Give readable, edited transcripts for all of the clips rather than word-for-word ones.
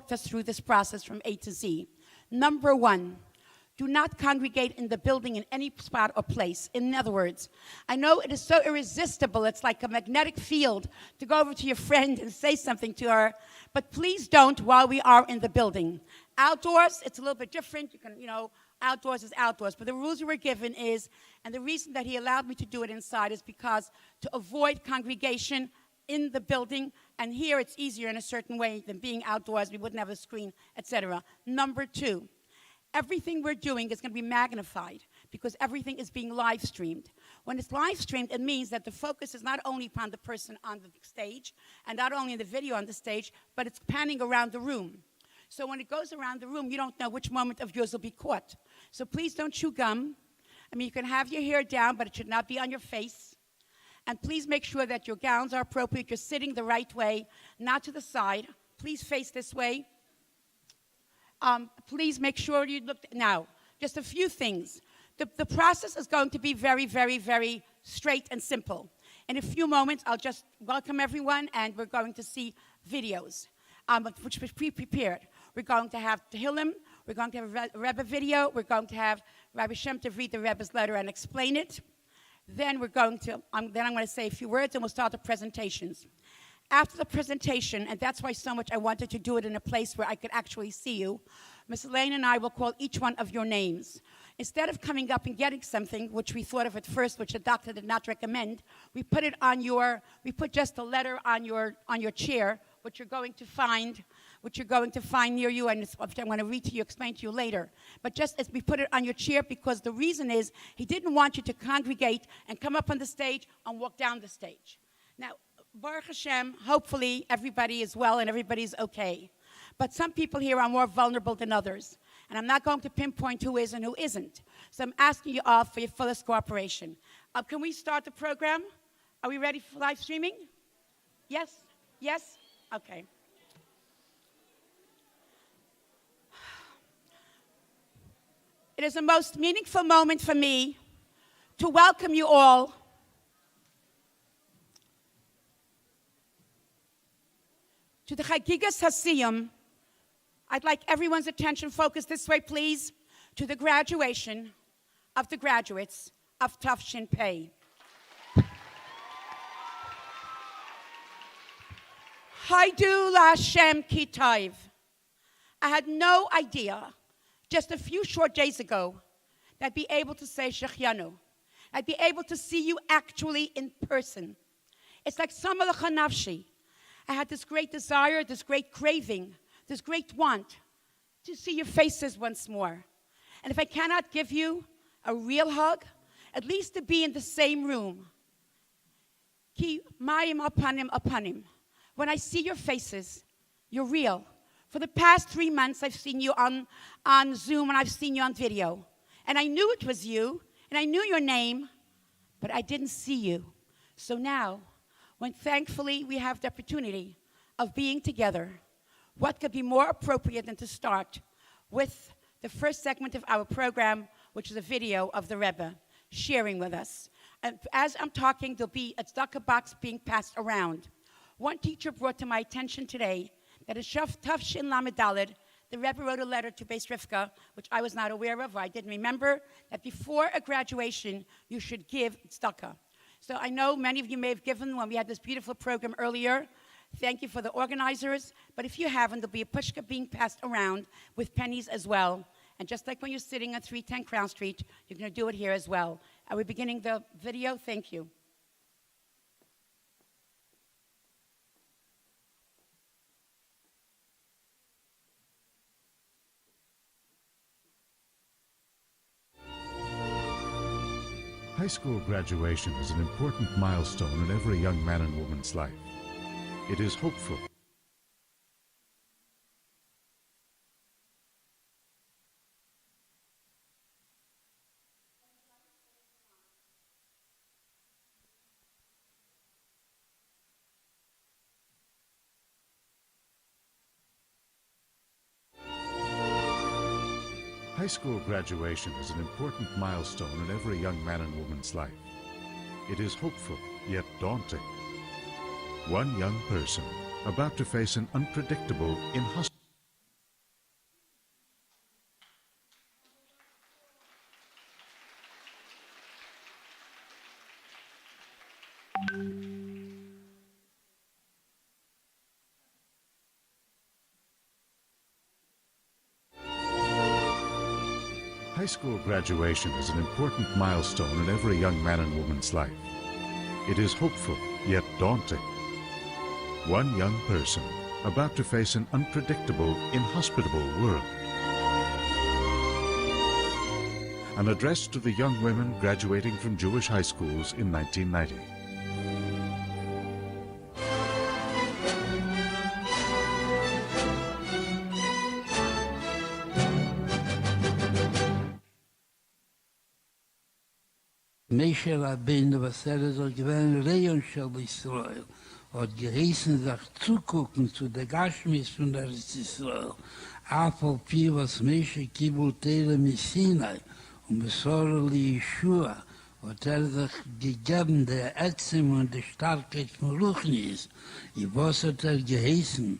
walked us through this process from A to Z. Number one, do not congregate in the building in any spot or place. In other words, I know it is so irresistible. It's like a magnetic field to go over to your friend and say something to her, but please don't while we are in the building. Outdoors, it's a little bit different. You can, outdoors is outdoors. But the rules we were given is, and the reason that he allowed me to do it inside is because to avoid congregation in the building, and here it's easier in a certain way than being outdoors. We wouldn't have a screen, etc. Number two, everything we're doing is going to be magnified because everything is being live streamed. When it's live streamed, it means that the focus is not only upon the person on the stage and not only in the video on the stage, but it's panning around the room. So when it goes around the room, you don't know which moment of yours will be caught. So please don't chew gum. I mean, you can have your hair down, but it should not be on your face. And please make sure that your gowns are appropriate. You're sitting the right way, not to the side. Please face this way. Please make sure you look. Now, just a few things. The process is going to be very, very, very straight and simple. In a few moments, I'll just welcome everyone, and we're going to see videos, which was pre-prepared. We're going to have Tehillim. We're going to have a Rebbe video. We're going to have Rabbi Shem Tov read the Rebbe's letter and explain it. Then I'm going to say a few words, and we'll start the presentations. After the presentation, and that's why so much I wanted to do it in a place where I could actually see you, Ms. Elaine and I will call each one of your names. Instead of coming up and getting something, which we thought of at first, which the doctor did not recommend, we put just a letter on your chair, which you're going to find near you, and I'm going to read to you, explain to you later. But just as we put it on your chair, because the reason is he didn't want you to congregate and come up on the stage and walk down the stage. Now, Baruch Hashem, hopefully everybody is well and everybody's okay. But some people here are more vulnerable than others. And I'm not going to pinpoint who is and who isn't. So I'm asking you all for your fullest cooperation. Can we start the program? Are we ready for live streaming? Yes? Yes? Okay. It is a most meaningful moment for me to welcome you all to the Chagigas Hasiyum. I'd like everyone's attention focused this way, please, to the graduation of the graduates of Tafshin Pei. Haidu Lashem Kitaiv. I had no idea just a few short days ago that I'd be able to say Shechianu. I'd be able to see you actually in person. It's like Samalach Nafshi. I had this great desire, this great craving, this great want to see your faces once more. And if I cannot give you a real hug, at least to be in the same room. Ki mayim apanim apanim. When I see your faces, you're real. For the past 3 months, I've seen you on Zoom and I've seen you on video. And I knew it was you, and I knew your name, but I didn't see you. So now, when thankfully we have the opportunity of being together, what could be more appropriate than to start with the first segment of our program, which is a video of the Rebbe sharing with us. And as I'm talking, there'll be a tzedakah box being passed around. One teacher brought to my attention today that in Tafshin Lamed Daled, the Rebbe wrote a letter to Beis Rivka, which I was not aware of, or I didn't remember, that before a graduation, you should give tzedakah. So I know many of you may have given when we had this beautiful program earlier. Thank you for the organizers. But if you haven't, there'll be a pushka being passed around with pennies as well. And just like when you're sitting on 310 Crown Street, you're going to do it here as well. Are we beginning the video? Thank you. High school graduation is an important milestone in every young man and woman's life. It is hopeful. High school graduation is an important milestone in every young man and woman's life. It is hopeful, yet daunting. One young person about to face an unpredictable, inhospitable High school graduation is an important milestone in every young man and woman's life. It is hopeful, yet daunting. One young person about to face an unpredictable, inhospitable world. An address to the young women graduating from Jewish high schools in 1990. Moshe Rabbeinu, was so gewähnt, Reon shel Israel, hat geheißen, sich zugucken zu der Gashmis von der Israel. Afal Pi, was Moshe Kibul Tere Sinai, Besorel Yeshua, hat sich gegeben, der Ätzem und die Starkheit von Ruchnis. Was hat geheißen,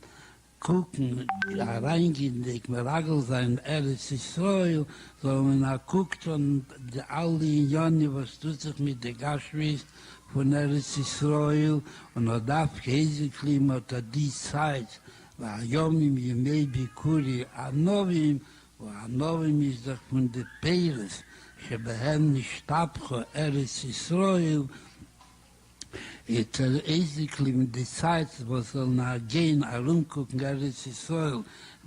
gucken, reingehen, die Meragel sein, Eretz Israel, so man guckt und all die Jonni, was tut sich mit der Gashmis von Eretz Israel, und hat aufgeheißen, hat die Zeit, war Yomim, Yemei Bikuri, Anovim, wo Anovim ist doch von der Peiris, שבהם נשתפכו ארץ ישראל, את איזיקלים דצייט, וזל נהגן הרומקוקן ארץ ישראל,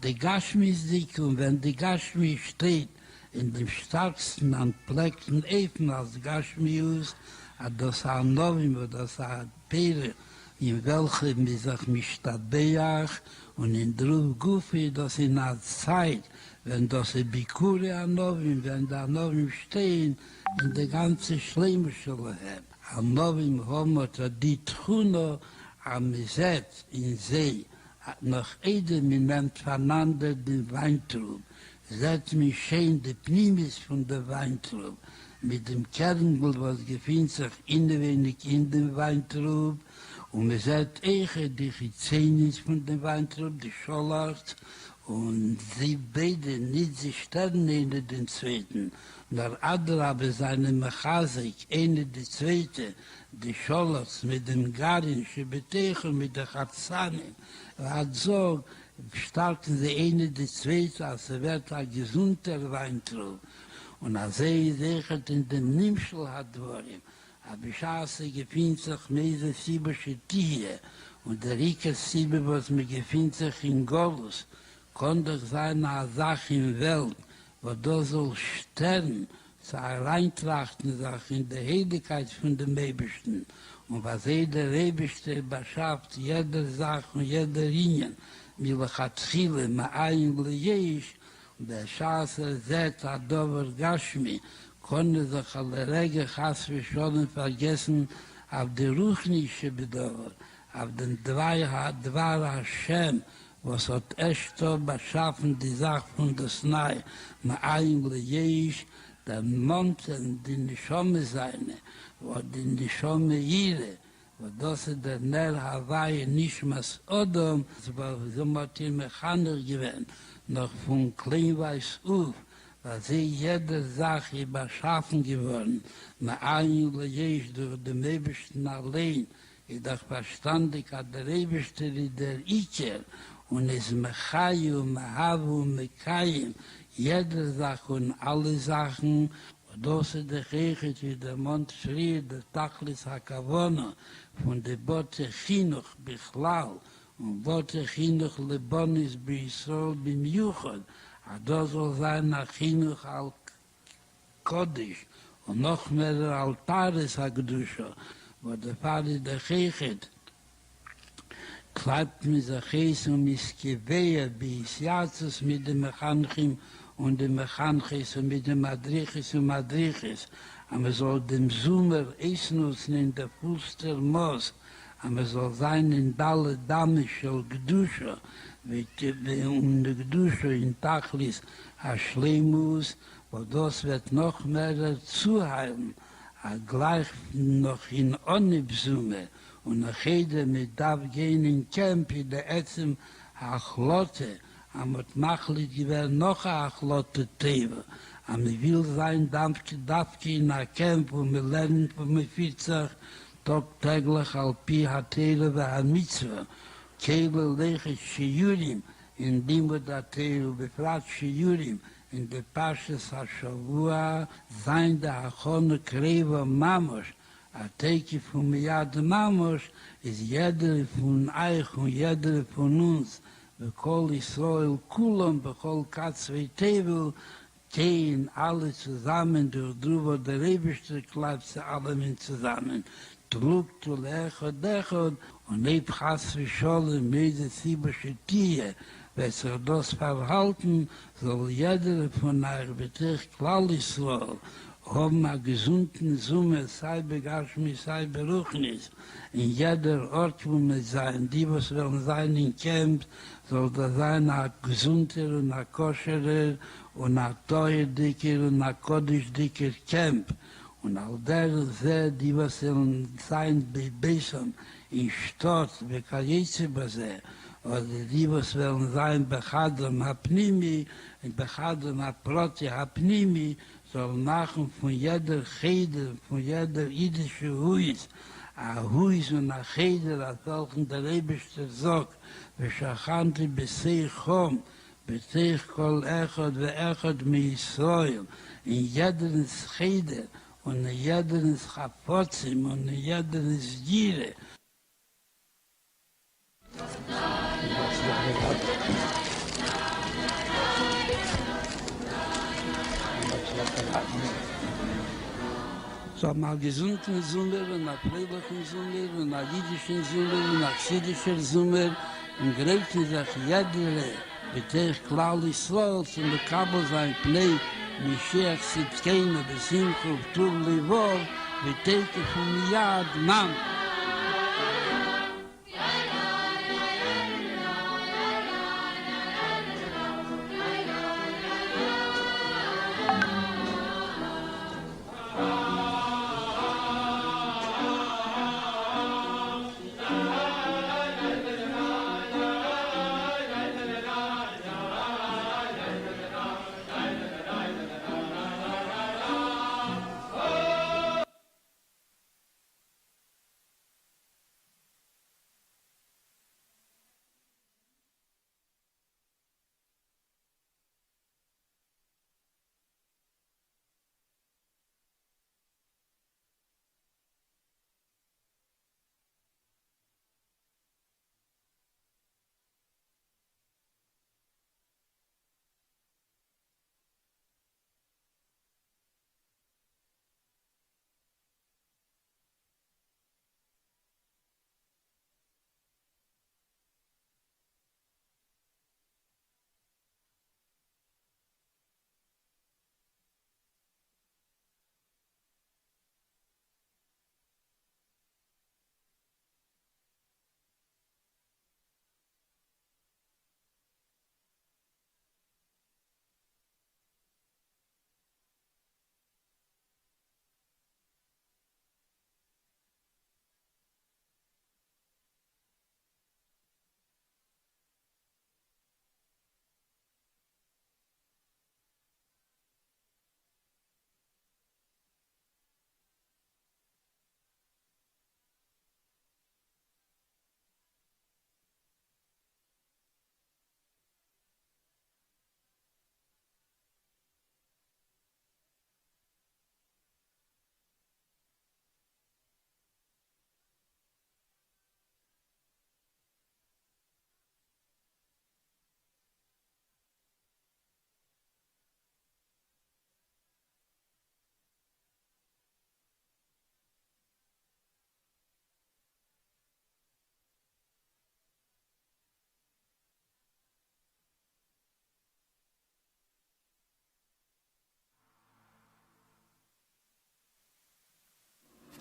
die Gashmis dik, und wenn die Gashmis steht in dem stärksten anpleckten Efen als Gashmius, das Anovim und das Pere, in welchem sich Mishtabeach und in Druf Gufi, das in der Zeit, wenn das Bikuri Anovim, wenn die Anovim stehen, in der ganzen Schleimschule haben. Anovim haben die Tchuna am Set in See, nach jedem Moment voneinander den Weintrub. Seht mich schön die Pnimis von der Weintrub, mit dem Kernel, was gefühlt sich inwendig in dem Weintrub, und man sieht die Chizenis von dem Weintrub, die Scholart, und sie beide nicht sich sterben einer den Zweiten. Nur Adrabe seine Mechasik, eine die Zweite, die Scholars mit dem Garin, Schebetechen, mit der Chatzane, hat so, starten sie eine die Zweite, als wird ein gesunder Weintrub. Und als sichert in dem Nimschel hat Dvorim, aber ich hasse, gefühlt sich meise Sibische Tiere, und der Rieker Sibe, was mir gefühlt sich in Golus, konnte sein eine Sache in der Welt, wo da soll sterben, zu reintrachten sich in der Heiligkeit von dem Rebbesten. Und was jeder Rebbeste beschafft, jeder Sache und jeder Linie, Milachatchile, Ma'ayin Lejesh, und der Schaße Zet, Adover Gashmi, konnte sich alle Rege Chasve schon vergessen, auf die Ruchnische Bedauer, auf den Dvar Hashem, was hat Eshto beschaffen, die Sache von der Snai, Ma'ayin Lejesh, der Monten, die Nishome seine, wo die Nishome ihre, wo das der Ner Hawaii Nishmas Odom, so hat ihr Mechaner gewähnt, noch von Kleinweiß auf, weil sie jede Sache beschaffen geworden, Ma'ayin Lejesh, durch den Rebbesten allein, ich doch verstandig hat der Rebbesten der Iker, und es Mechayu, Mehavu, Mekayim, jede Sache und alle Sachen, und das ist der Rechet, wie der Mond schrie, der Tachlis HaKavona, von der Bote Chinuch Bichlal, und Bote Chinuch Lebonis B'Yisrael B'Mjuchot, und das soll sein nach Chinuch al-Kodesh, und noch mehr der Altaris HaKdusha, wo der Vater der Rechet, klappt mir sich und mich gewährt, wie es Jazus mit dem Mechanchim und dem Mechanchis und mit dem Madrichis und Madrichis. Aber soll dem Sommer Esnussen in der Fuß der Moos, aber soll sein in Dalle Damischel Gdusha, und der Gdusha in Tachlis Aschlemus, wo das wird noch mehr zuheilen, gleich noch in Onibsume, und nachher mit darf gehen in Camp, in der Ätzem Achlote, aber machlich gewährt noch Achlote Teva. Aber ich will sein, darf gehen in der Camp, und wir lernen von mir 40 täglich Alpi Hatele und Hamitzvah. Kehle Leche Shiurim, in dem wir da Tele, befragt Shiurim, in der Parshas HaShavua sein der Achone Kreva Mamosh, a Teike von Miyad Mamosh, ist jeder von euch und jeder von uns, bekol Israel Kulam, bekol Katzvei Tevel, gehen alle zusammen, durch drüber der Rebischte klappt sie alle zusammen. Trug zu Lechot Dechot und lebt Chas Vishole, Mese Sibasche Tier. Wer sich das verhalten, soll jeder von euch betrifft Klal Israel haben eine gesunden Summe, sei Begashmi, sei Beruchnis. In jeder Ort, wo wir sein, die, was wollen sein in Camp, soll da sein ein gesunder und ein koscherer und ein teuerdicker und ein kodischdicker Camp. Und all der sehr, die, was wollen sein bei Besam, in Stott, bei Kajitze-Basé, oder die, was wollen sein bei Chadam Hapnimi, und bei Chadam Haproti Hapnimi, soll machen von jeder Cheder, von jeder jüdische Huis, a Huis und a Cheder, a welchen der Rebischte sagt, ושכנתי בשיחום, בתיך כל אחד ואחד מישראל, in jedens Cheder, und in jedens Chapotzim, und in jedens Gire. So mal gesunden Sommer und nach friedlichen Sommer und nach jüdischen Sommer und nach chassidischer Sommer und greifen sich jeder beteich Klal Israel zum Bekabel sein Pnei Mishiach Sitzkeinu Besimchu Ptur Livov beteike von Miyad Mam.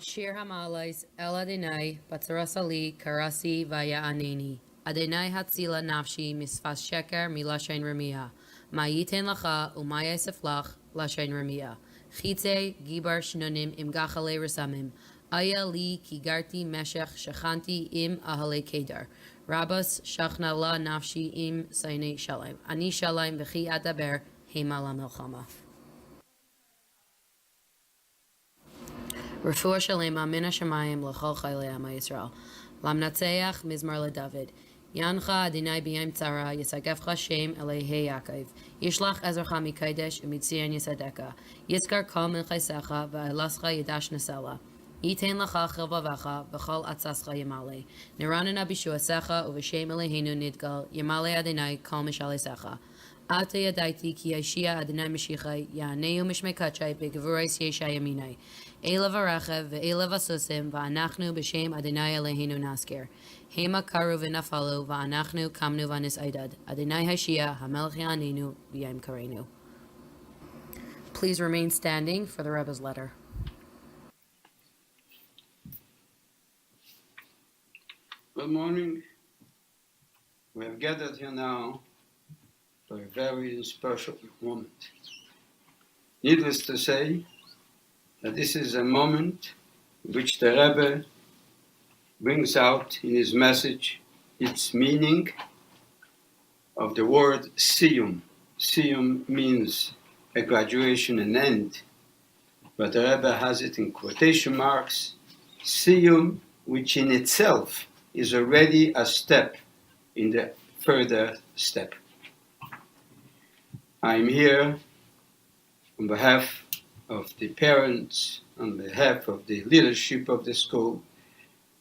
Shir Hamalais, El Adonai, Batzaras Ali, Karasi, Vaya Aneni. Adonai Hatzila Nafshi, Misfas Sheker, Milashain Ramia. Mayitin Lacha, Umaya Seflach, Lashain Ramia. Chitze, Gibar Shnunim, Im Gachale Rasamim. Aya Li, Kigarti, Meshech, Shachanti, Im Ahale Kedar. Rabas, Shachna La Nafshi, Im Saine Shalem. Ani Shalem, Vechi Adaber, Hemala Melchama. Refuah Shalem Amin Hashemayim L'chol Chaylei Am Yisrael. Lamnatzeach Mizmar LeDavid. Yancha Adonai b'yam tzara, Yisagevcha Shem Elehei Yaakov. Yishlach Ezracha Mikodesh u'mitzion Yisadeka. Yitzkar kol min chaysecha v'elascha yidash nesela. Yitein lacha chilvavecha v'chol atzascha yamale. Niranana b'shuasecha u'v'shem Eloheinu nidgal yamale Adonai kol mishalesecha. Ata yadaiti ki Yeshia Adonai Mashiachai Ya'aneu mishmei kachai b'gevurais Yesha Yaminai. Eila v'rachev ve'eila v'susim v'anachnu b'shem Adonai Eloheinu naskir. Hema karu v'nafalu v'anachnu kamnu v'anis aidad. Adonai Hashia hamelech Ya'anenu b'yam karenu. Please remain standing for the Rebbe's letter. Good morning. We have gathered here now for a very special moment. Needless to say, that this is a moment in which the Rebbe brings out in his message its meaning of the word siyum. Siyum means a graduation, an end, but the Rebbe has it in quotation marks, siyum, which in itself is already a step in the further step. I'm here on behalf of the parents, on behalf of the leadership of the school,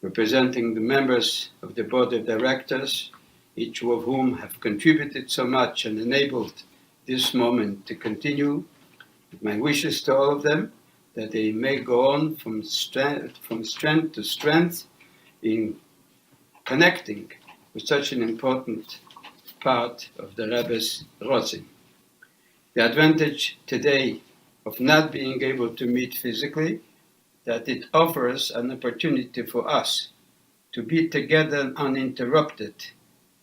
representing the members of the board of directors, each of whom have contributed so much and enabled this moment to continue. My wishes to all of them that they may go on from strength to strength in connecting with such an important part of the Rebbe's Rotzim. The advantage today of not being able to meet physically, that it offers an opportunity for us to be together uninterrupted,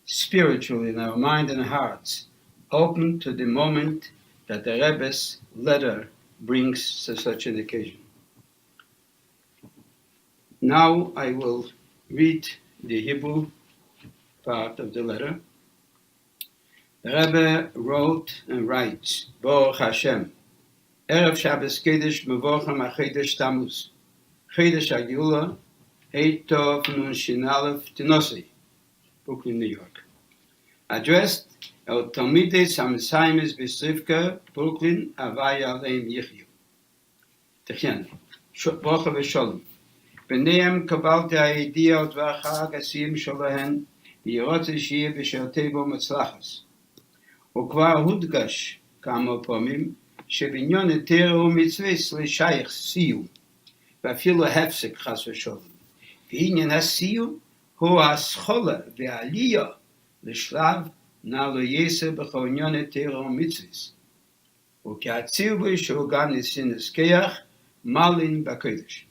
spiritually in our mind and hearts, open to the moment that the Rebbe's letter brings to such an occasion. Now I will read the Hebrew part of the letter. The Rebbe wrote and writes, Baruch Hashem, Erev Shabbos Kedesh Mevochem HaChedesh Tammuz, Chedesh HaGeula, Hey Tov Nun Shin Aleph Tinosi, Brooklyn, New York. Addressed El Talmides HaMesaymes B'Srivka, Brooklyn, Havaya Aleim Yichyu. Techyan, Bracha V'Sholom. B'neim kabalti ha'idiyah udvar Asim Sholahen, V'yirotze Shiyeh B'Sher Teibo Metzlachas. וכבר הודגש כמה פעמים שבעניין היתר הוא מצווה לשייך סיום, ואפילו הפסק חס ושלום. ועניין הסיום הוא הסחולה והעלייה לשלב נעלו יסר בכל עניין היתר ומצווה. וכהציווי שהוא גם ניסין נזכח מלין בקודש.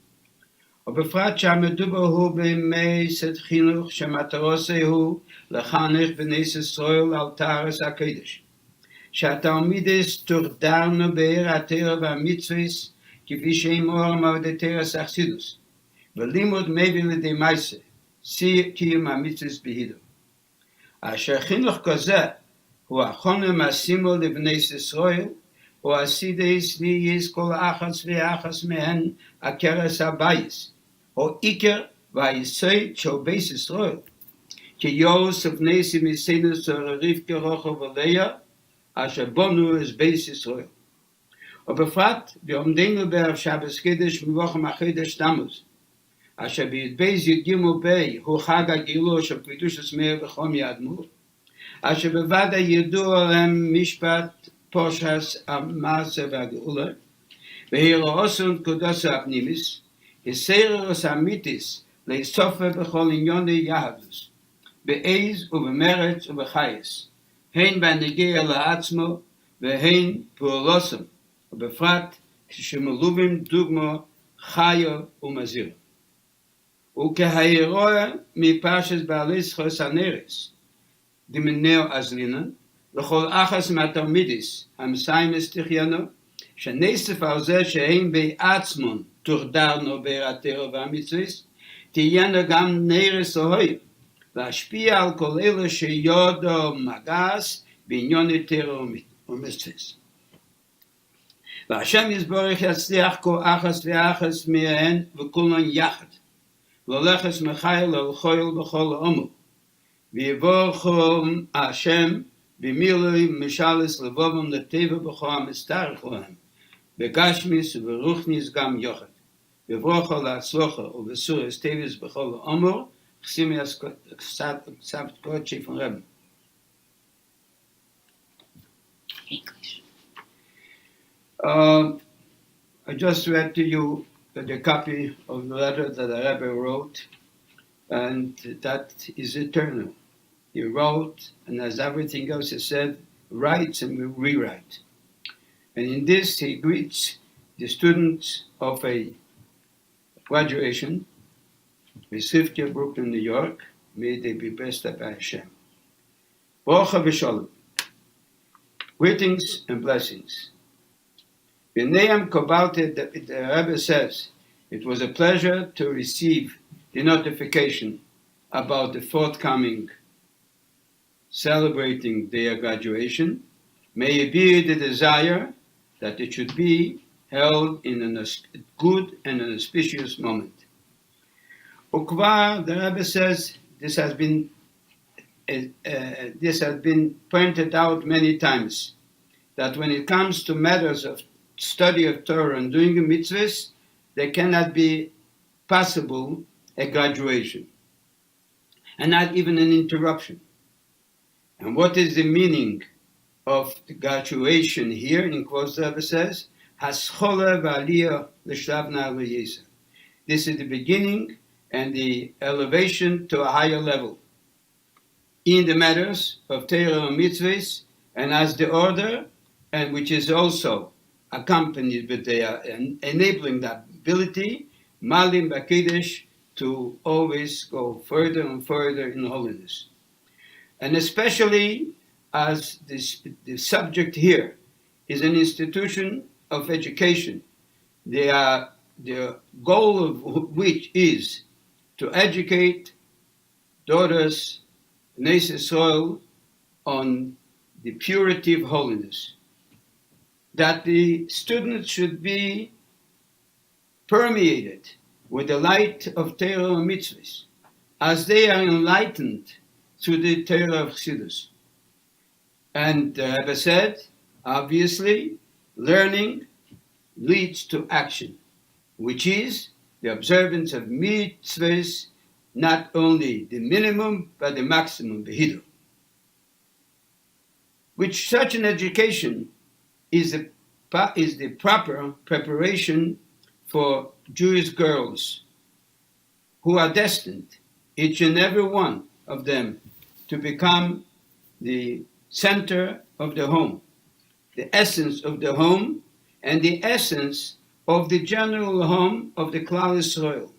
ובפרט שהמדובר הוא בימי סד חינוך שמטרוסי הוא לחנך בני ישראל על טהרס הקודש. שהתלמידס תורדרנו בעיר התורה והמצווס כפי שאמור מורדתרס אכסידוס. ולימוד מביא לידי מייסה, שיא קיום המצווס בהידו. אשר חינוך כזה הוא הכונה משימו לבני ישראל, או הסידס ויש כל אחס ואחס מהן הכרס הבייס, או עיקר והיסוד של בית ישראל. כי יוסף נסי מסינוס רבקה רחל ולאה, אשר בונו את בית ישראל. ובפרט בעומדנו בערב שבס קדש מבוכם החודש תמוז, אשר בי"ב י"ג בי הוא חג הגילוי של קדושת מאיר וחום יאדמו"ר, אשר בוודאי ידוע להם משפט פרשת המעשה והגאולה, והיראוסון קדוש הפנימיס, הסררוס אמיתיס לאסופה בכל עניוני יהדוס, בעז ובמרץ ובחייס, הן בנגיע לעצמו והן פעולוסם, ובפרט כשמלווים דוגמו חיו ומזיר. וכהירואה מפרשת בעלי זכוס הנרס, דמנאו אזלינה, לכל אחס מהתלמידיס המסיימס תחיינו, שנסף על זה שהם בעצמם תורדרנו בעירתנו והמצווס, תהיינו גם נרס אוהב, להשפיע על כל אלה שיודו מגס בעניון תורה ומצווס. והשם יזבורך יצליח כל אחס ואחס מהן וכולן יחד, ללכס מחייל ולחויל בכל עמו, ויבורכם השם במילוי משלס לבובם לטבע בכוח מסתרך להם, בגשמיס וברוחניס גם יוחד. בברוכו להצלחה ובסורס טבעס בכל האומר, חסימי קצת קודשי von Rebbe. English. I just read to you the copy of the letter that the Rebbe wrote, and that is eternal. He wrote, and as everything else is said, writes and will rewrite. And in this, he greets the students of a graduation, Sifkia, Brooklyn, New York. May they be blessed by Hashem. Bracha v'shalom. Greetings and blessings. B'neim Kobalte, the Rebbe says, it was a pleasure to receive the notification about the forthcoming celebrating their graduation. May it be the desire that it should be held in a good and an auspicious moment. Ukva, the Rebbe says, this has been pointed out many times, that when it comes to matters of study of Torah and doing mitzvahs, there cannot be possible a graduation, and not even an interruption. And what is the meaning of the graduation here? In quotes, the Rebbe says, Haschola v'aliyah l'shlav na'ar l'yesa. This is the beginning and the elevation to a higher level in the matters of Torah and mitzvahs, and as the order, and which is also accompanied with the enabling that ability, malim b'kiddush, to always go further and further in holiness. And especially as the subject here is an institution of education, the goal of which is to educate daughters, Bnei Yisrael, on the purity of holiness. That the students should be permeated with the light of Torah and mitzvahs, as they are enlightened through the Torah of Chassidus. And the Rebbe said, obviously, learning leads to action, which is the observance of mitzvahs, not only the minimum, but the maximum, behiddur. Which such an education is the proper preparation for Jewish girls who are destined, each and every one of them, to become the center of the home, the essence of the home, and the essence of the general home of the Klal Yisrael,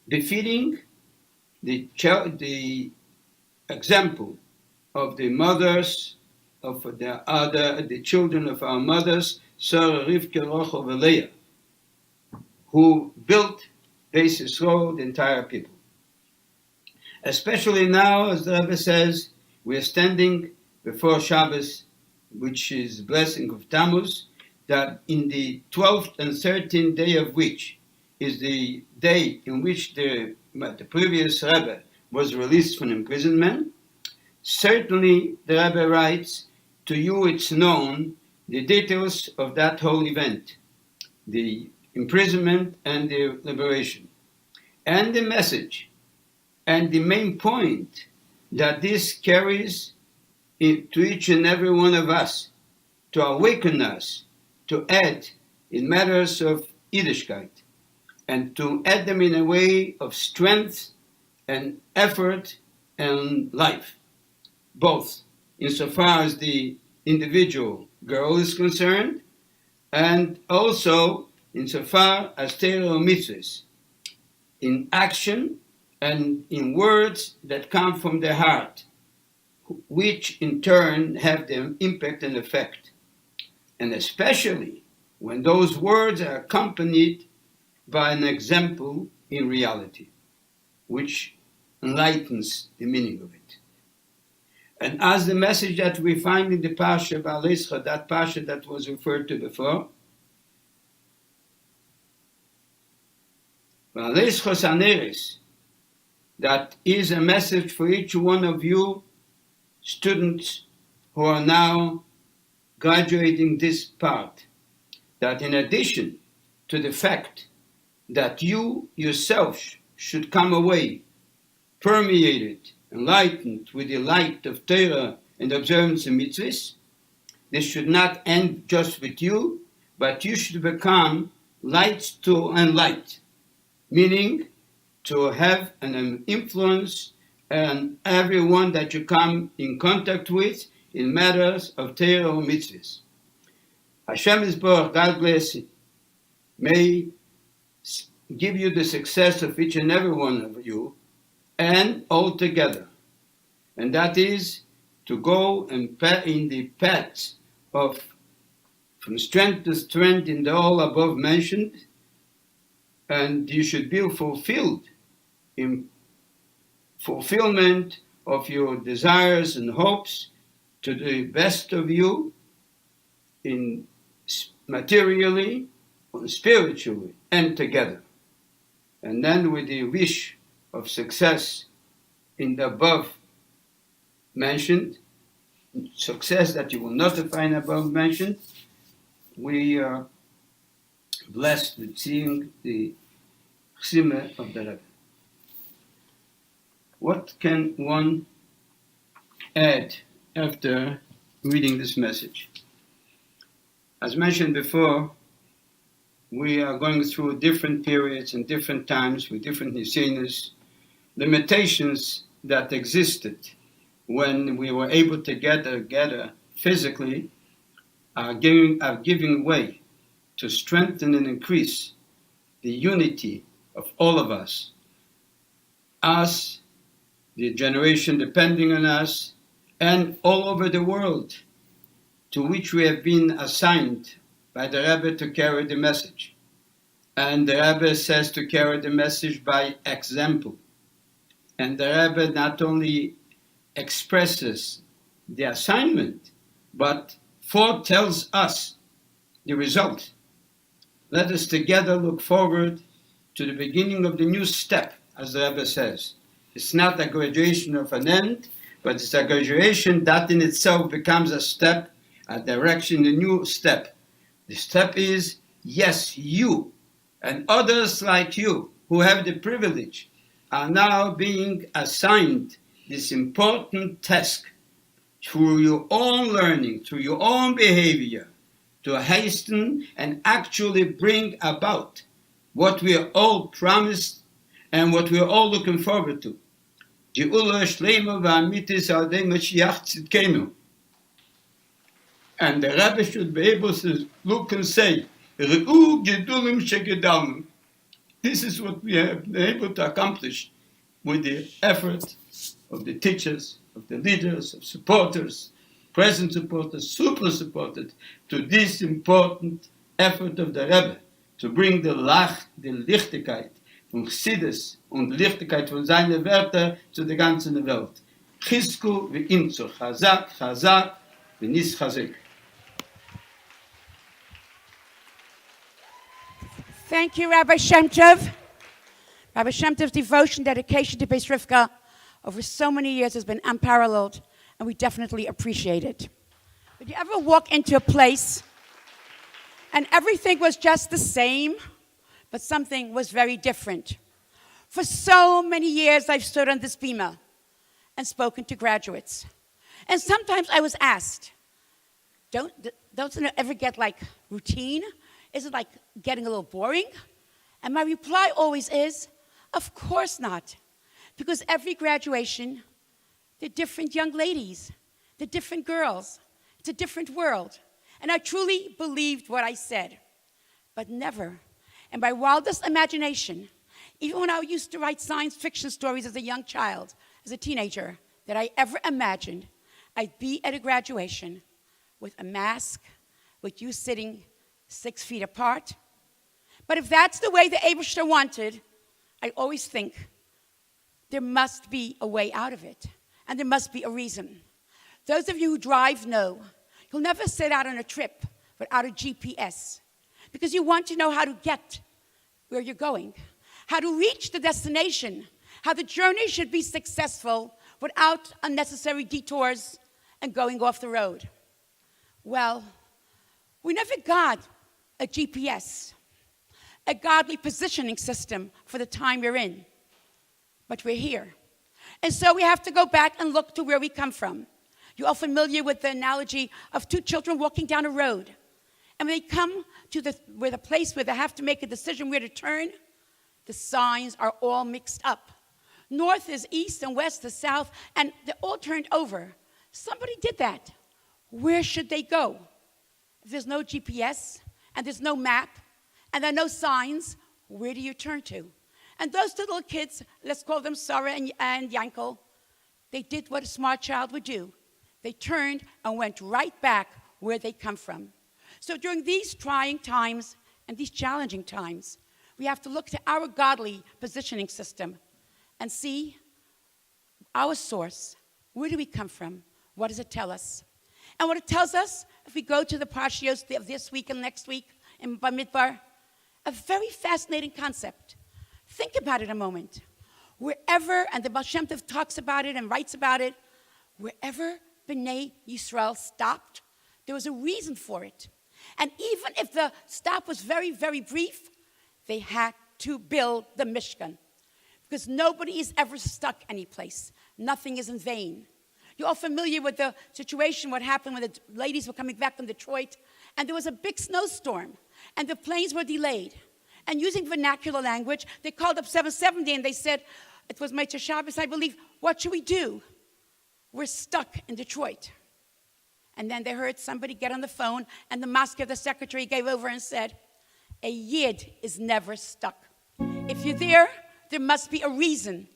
befitting the example of the mothers of the children of our mothers, Sarah, Rivka, Rachel, and Leah, who built Beis Yisrael, the entire people. Especially now, as the Rebbe says, we are standing before Shabbos, which is blessing of Tammuz, that in the 12th and 13th day of which is the day in which the previous Rebbe was released from imprisonment. Certainly, the Rebbe writes, to you it's known the details of that whole event, the imprisonment and the liberation, and the message, and the main point that this carries to each and every one of us, to awaken us, to add in matters of Yiddishkeit, and to add them in a way of strength and effort and life, both insofar as the individual girl is concerned, and also insofar as Torah mitzvahs, in action and in words that come from the heart, which in turn have their impact and effect. And especially when those words are accompanied by an example in reality, which enlightens the meaning of it. And as the message that we find in the Parsha Ba'alescha, that Parsha that was referred to before, Ba'alescha Saneres, that is a message for each one of you students who are now graduating this part, that in addition to the fact that you yourself should come away permeated, enlightened with the light of Torah and observance of mitzvahs, this should not end just with you, but you should become lights to enlight, meaning to have an influence on everyone that you come in contact with in matters of Torah or mitzvahs. Hashem Yisborach, God bless you, may give you the success of each and every one of you, and all together. And that is to go and in the paths of from strength to strength in the all above mentioned, and you should be fulfilled in fulfillment of your desires and hopes to the best of you in materially and spiritually and together. And then with the wish of success in the above mentioned, success that you will not find above mentioned, we are blessed with seeing the chsima of the Rebbe. What can one add after reading this message? As mentioned before, we are going through different periods and different times with different nisenos. Limitations that existed when we were able to get together physically are giving way to strengthen and increase the unity of all of us, the generation depending on us, and all over the world to which we have been assigned by the Rebbe to carry the message. And the Rebbe says to carry the message by example. And the Rebbe not only expresses the assignment, but foretells us the result. Let us together look forward to the beginning of the new step, as the Rebbe says. It's not a graduation of an end, but it's a graduation that in itself becomes a step, a direction, a new step. The step is, yes, you and others like you who have the privilege are now being assigned this important task through your own learning, through your own behavior, to hasten and actually bring about what we are all promised and what we are all looking forward to. And the Rebbe should be able to look and say, this is what we have been able to accomplish with the effort of the teachers, of the leaders, of supporters, present supporters, super supporters, to this important effort of the Rebbe, to bring the Lichtigkeit von Chassidus und Lichtigkeit von seinen Wörtern zu der ganzen Welt. Chizku v'imtzu, chazak, chazak, v'nis chazek. Thank you, Rabbi Shem Tov. Rabbi Shem Tov's devotion, dedication to Beis Rivka over so many years has been unparalleled, and we definitely appreciate it. Did you ever walk into a place and everything was just the same, but something was very different? For so many years, I've stood on this bima and spoken to graduates. And sometimes I was asked, don't it ever get like routine? Is it like getting a little boring? And my reply always is, of course not. Because every graduation, they're different young ladies, they're different girls. It's a different world. And I truly believed what I said, but never, in my wildest imagination, even when I used to write science fiction stories as a young child, as a teenager, that I ever imagined I'd be at a graduation with a mask, with you sitting 6 feet apart. But if that's the way the Eibishter wanted, I always think there must be a way out of it, and there must be a reason. Those of you who drive know you'll never set out on a trip without a GPS, because you want to know how to get where you're going, how to reach the destination, how the journey should be successful without unnecessary detours and going off the road. Well, we never got a GPS, a godly positioning system for the time we're in, but we're here. And so we have to go back and look to where we come from. You're all familiar with the analogy of two children walking down a road. And when they come to the place where they have to make a decision where to turn, the signs are all mixed up. North is east and west is south, and they're all turned over. Somebody did that. Where should they go? If there's no GPS, and there's no map, and there are no signs, where do you turn to? And those two little kids, let's call them Sarah and Yankel, they did what a smart child would do. They turned and went right back where they come from. So during these trying times and these challenging times, we have to look to our godly positioning system and see our source. Where do we come from? What does it tell us? And what it tells us, if we go to the Parshios of this week and next week in Bamidbar, a very fascinating concept. Think about it a moment. Wherever, and the Baal Shem Tov talks about it and writes about it, wherever B'nai Yisrael stopped, there was a reason for it. And even if the stop was very, very brief, they had to build the Mishkan. Because nobody is ever stuck anyplace. Nothing is in vain. You're all familiar with the situation, what happened when the ladies were coming back from Detroit, and there was a big snowstorm, and the planes were delayed. And using vernacular language, they called up 770 and they said, it was Meitzah Shabbos, I believe, what should we do? We're stuck in Detroit. And then they heard somebody get on the phone, and the masker, the secretary, gave over and said, a Yid is never stuck. If you're there, there must be a reason.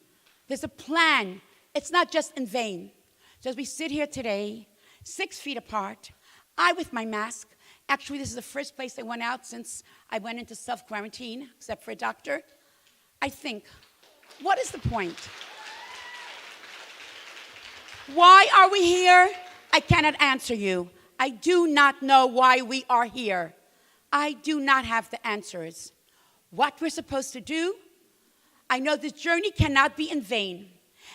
There's a plan. It's not just in vain. So as we sit here today, 6 feet apart, I with my mask. Actually, this is the first place I went out since I went into self-quarantine, except for a doctor. I think, what is the point? Why are we here? I cannot answer you. I do not know why we are here. I do not have the answers. What we're supposed to do, I know this journey cannot be in vain.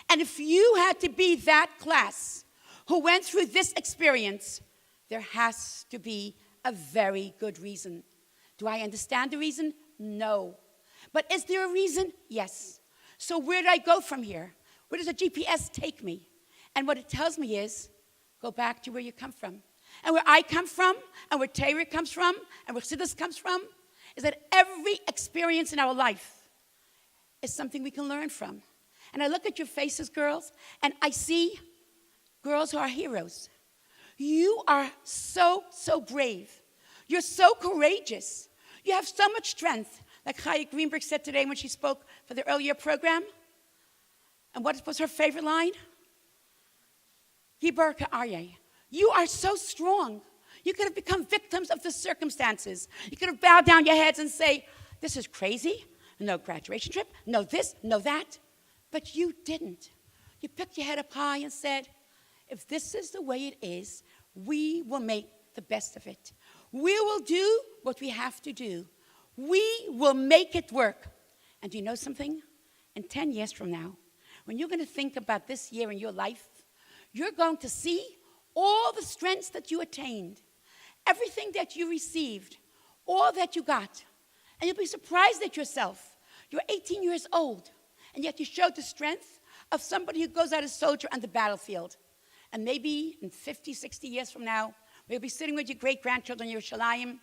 And if you had to be that class who went through this experience, there has to be a very good reason. Do I understand the reason? No. But is there a reason? Yes. So where do I go from here? Where does a GPS take me? And what it tells me is, go back to where you come from. And where I come from, and where Torah comes from, and where Chassidus comes from, is that every experience in our life is something we can learn from. And I look at your faces, girls, and I see girls who are heroes. You are so, so brave. You're so courageous. You have so much strength. Like Chaya Greenberg said today when she spoke for the earlier program. And what was her favorite line? Gibar ka'aryeh. You are so strong. You could have become victims of the circumstances. You could have bowed down your heads and say, this is crazy. No graduation trip. No this, no that. But you didn't. You picked your head up high and said, if this is the way it is, we will make the best of it. We will do what we have to do. We will make it work. And do you know something? In 10 years from now, when you're going to think about this year in your life, you're going to see all the strengths that you attained, everything that you received, all that you got. And you'll be surprised at yourself. You're 18 years old, and yet you showed the strength of somebody who goes out as a soldier on the battlefield. And maybe in 50, 60 years from now, you'll be sitting with your great-grandchildren in Yerushalayim,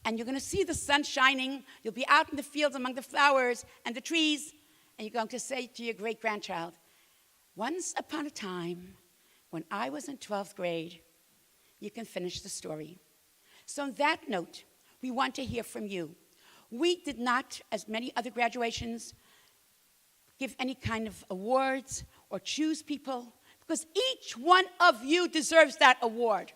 and you're going to see the sun shining. You'll be out in the fields among the flowers and the trees, and you're going to say to your great-grandchild, once upon a time, when I was in 12th grade, you can finish the story. So on that note, we want to hear from you. We did not, as many other graduations, give any kind of awards or choose people, because each one of you deserves that award.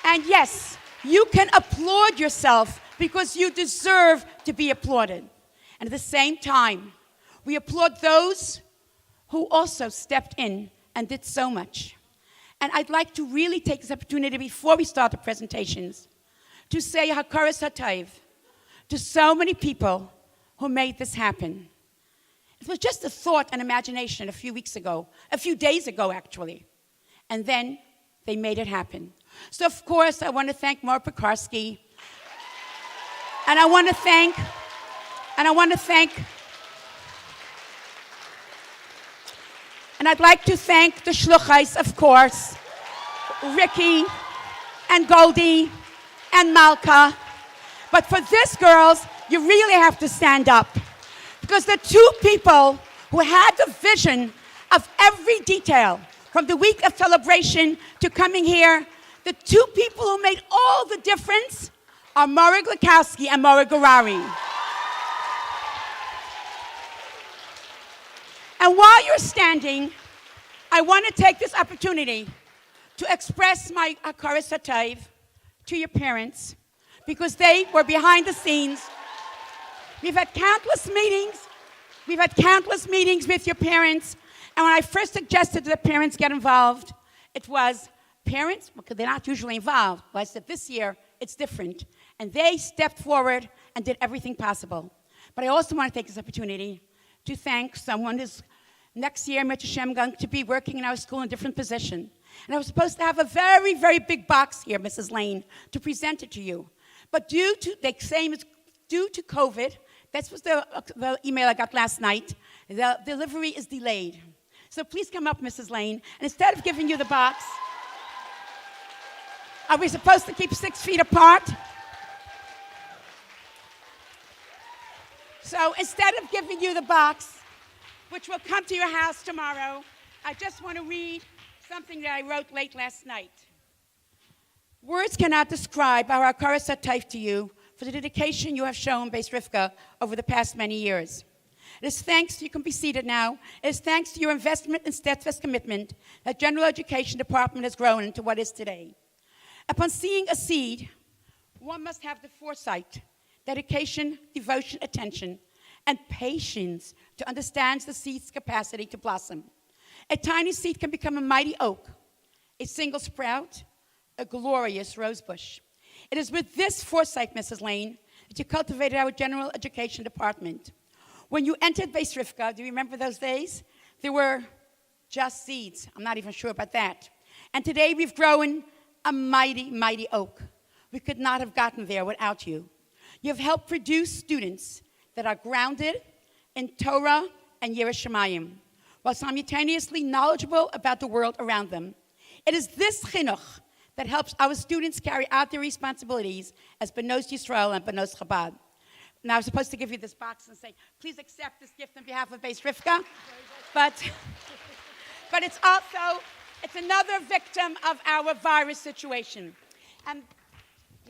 And yes, you can applaud yourself because you deserve to be applauded. And at the same time, we applaud those who also stepped in and did so much. And I'd like to really take this opportunity before we start the presentations to say Hakaras Hatayv to so many people who made this happen. It was just a thought and imagination a few days ago actually. And then they made it happen. So of course I want to thank Mark Pekarsky. And I want to thank, and I'd like to thank the Shluchais, of course, Ricky and Goldie and Malka. But for this, girls, you really have to stand up. Because the two people who had the vision of every detail, from the week of celebration to coming here, the two people who made all the difference are Mara Glukowski and Mara Garari. And while you're standing, I want to take this opportunity to express my hakaras hatov to your parents, because they were behind the scenes. We've had countless meetings with your parents, and when I first suggested that the parents get involved, it was parents, because they're not usually involved. Well, I said this year, it's different. And they stepped forward and did everything possible. But I also want to take this opportunity to thank someone who's next year, Mr. Shem, going to be working in our school in a different position. And I was supposed to have a very, very big box here, Mrs. Lane, to present it to you. But due to COVID, that was the email I got last night, the delivery is delayed. So please come up, Mrs. Lane. And instead of giving you the box, are we supposed to keep 6 feet apart? So instead of giving you the box, which will come to your house tomorrow, I just want to read something that I wrote late last night. Words cannot describe our hakaras hatov to you for the dedication you have shown Beis Rivka over the past many years. It is thanks, you can be seated now, it is thanks to your investment and steadfast commitment that General Education Department has grown into what is today. Upon seeing a seed, one must have the foresight, dedication, devotion, attention, and patience to understand the seed's capacity to blossom. A tiny seed can become a mighty oak, a single sprout, a glorious rose bush. It is with this foresight, Mrs. Lane, that you cultivated our General Education Department. When you entered Beis Rivka, do you remember those days? There were just seeds. I'm not even sure about that. And today we've grown a mighty, mighty oak. We could not have gotten there without you. You have helped produce students that are grounded in Torah and Yiras Shamayim, while simultaneously knowledgeable about the world around them. It is this chinuch that helps our students carry out their responsibilities as Benos Yisrael and Benos Chabad. Now, I was supposed to give you this box and say, please accept this gift on behalf of Beis Rivka, but it's another victim of our virus situation. And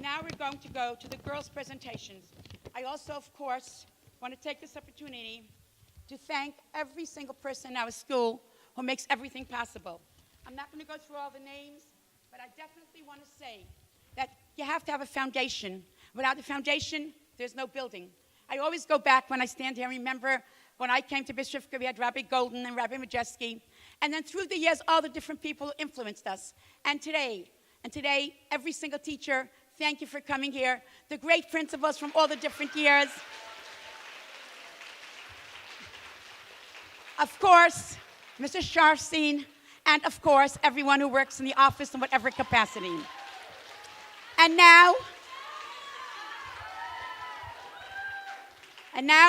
now we're going to go to the girls' presentations. I also, of course, want to take this opportunity to thank every single person in our school who makes everything possible. I'm not going to go through all the names, but I definitely want to say that you have to have a foundation. Without the foundation, there's no building. I always go back when I stand here and remember when I came to Beis Rivka, we had Rabbi Golden and Rabbi Majeski, and then through the years, all the different people who influenced us. And today, every single teacher, thank you for coming here. The great principals from all the different years. Of course, Mr. Sharfstein, and of course, everyone who works in the office in whatever capacity. And now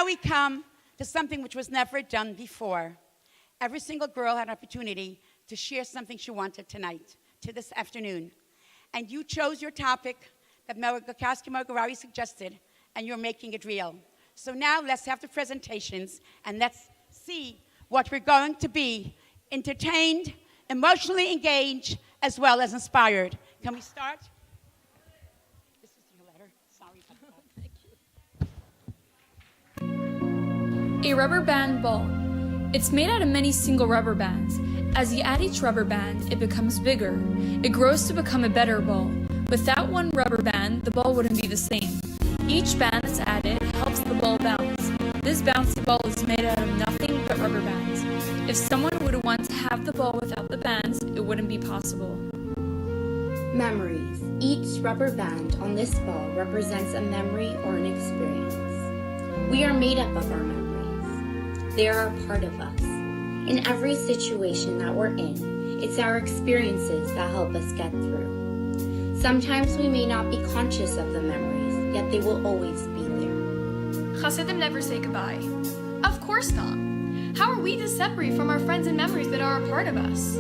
we come to something which was never done before. Every single girl had an opportunity to share something she wanted tonight, to this afternoon. And you chose your topic that Mara Garari suggested, and you're making it real. So now let's have the presentations, and let's see what we're going to be entertained, emotionally engaged, as well as inspired. Can we start? This is your letter. Sorry about that. Thank you. A rubber band ball. It's made out of many single rubber bands. As you add each rubber band, it becomes bigger. It grows to become a better ball. Without one rubber band, the ball wouldn't be the same. Each band that's added helps the ball bounce. This bouncy ball is made out of nothing but rubber bands. If someone would want to have the ball without the bands, it wouldn't be possible. Memories. Each rubber band on this ball represents a memory or an experience. We are made up of our memories. They are a part of us. In every situation that we're in, it's our experiences that help us get through. Sometimes we may not be conscious of the memories, yet they will always be there. Hasidim never say goodbye. Of course not. How are we to separate from our friends and memories that are a part of us?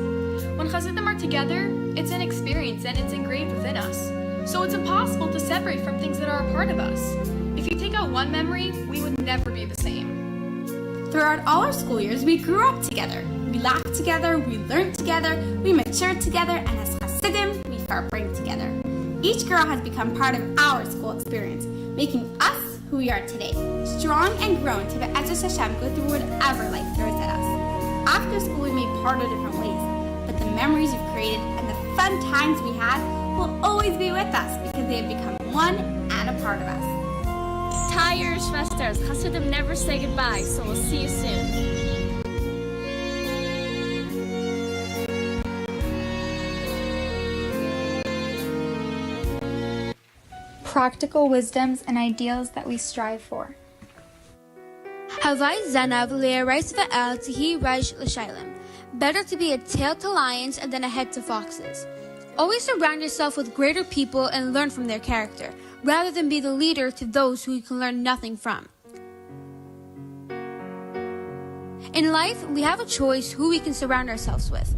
When Hasidim are together, it's an experience and it's engraved within us. So it's impossible to separate from things that are a part of us. If you take out one memory, we would never be the same. Throughout all our school years, we grew up together. We laughed together, we learned together, we matured together, and as Hasidim, we felt brave together. Each girl has become part of our school experience, making us who we are today, strong and grown to Be'ezus Hashem go through whatever life throws at us. After school, we may part in different ways, but the memories we've created and the fun times we had will always be with us because they have become one and a part of us. Tired Schwesters, Hasidim never say goodbye, so we'll see you soon. Practical wisdoms and ideals that we strive for. Havai Zanav le'erais ve'el tihi reish l'shailem. Better to be a tail to lions than a head to foxes. Always surround yourself with greater people and learn from their character, rather than be the leader to those who you can learn nothing from. In life, we have a choice who we can surround ourselves with.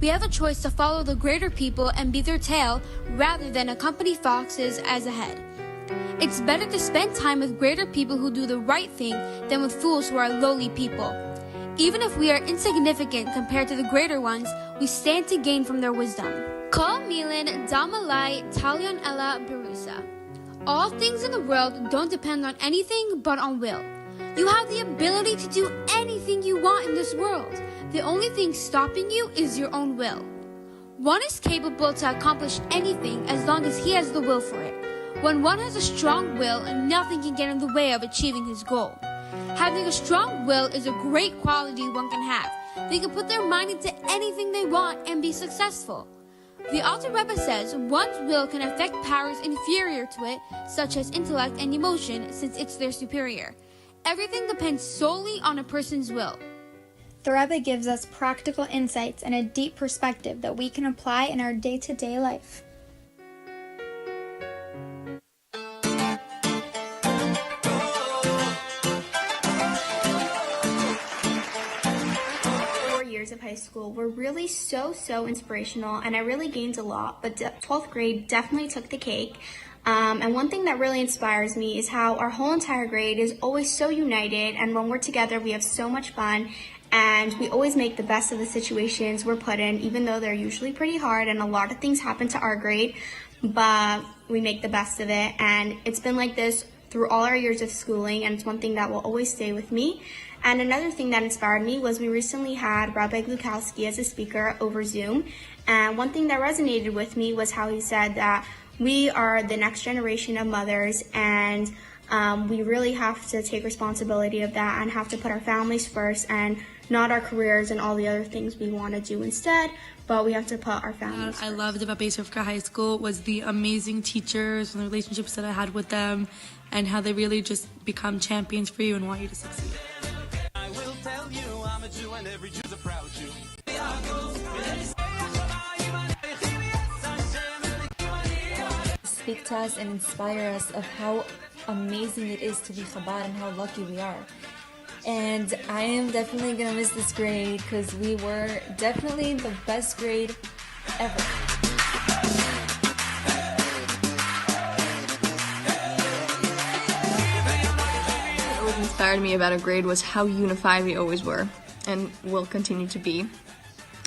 We have a choice to follow the greater people and be their tail, rather than accompany foxes as a head. It's better to spend time with greater people who do the right thing than with fools who are lowly people. Even if we are insignificant compared to the greater ones, we stand to gain from their wisdom. Kol milin damalai talyon ella berusa. All things in the world don't depend on anything but on will. You have the ability to do anything you want in this world. The only thing stopping you is your own will. One is capable to accomplish anything as long as he has the will for it. When one has a strong will, nothing can get in the way of achieving his goal. Having a strong will is a great quality one can have. They can put their mind into anything they want and be successful. The Alter Rebbe says one's will can affect powers inferior to it, such as intellect and emotion, since it's their superior. Everything depends solely on a person's will. The Rebbe gives us practical insights and a deep perspective that we can apply in our day-to-day life. Of high school were really so inspirational, and I really gained a lot, but 12th grade definitely took the cake. And one thing that really inspires me is how our whole entire grade is always so united, and when we're together we have so much fun, and we always make the best of the situations we're put in, even though they're usually pretty hard and a lot of things happen to our grade, but we make the best of it. And it's been like this through all our years of schooling, and it's one thing that will always stay with me. And another thing that inspired me was we recently had Rabbi Glukowski as a speaker over Zoom. And one thing that resonated with me was how he said that we are the next generation of mothers, and we really have to take responsibility of that and have to put our families first and not our careers and all the other things we want to do instead, but we have to put our families first. I loved about Beis Rivka High School was the amazing teachers and the relationships that I had with them, and how they really just become champions for you and want you to succeed. I will tell you I'm a Jew and every Jew's a proud Jew. Speak to us and inspire us of how amazing it is to be Chabad and how lucky we are. And I am definitely going to miss this grade because we were definitely the best grade ever. What inspired me about our grade was how unified we always were and will continue to be,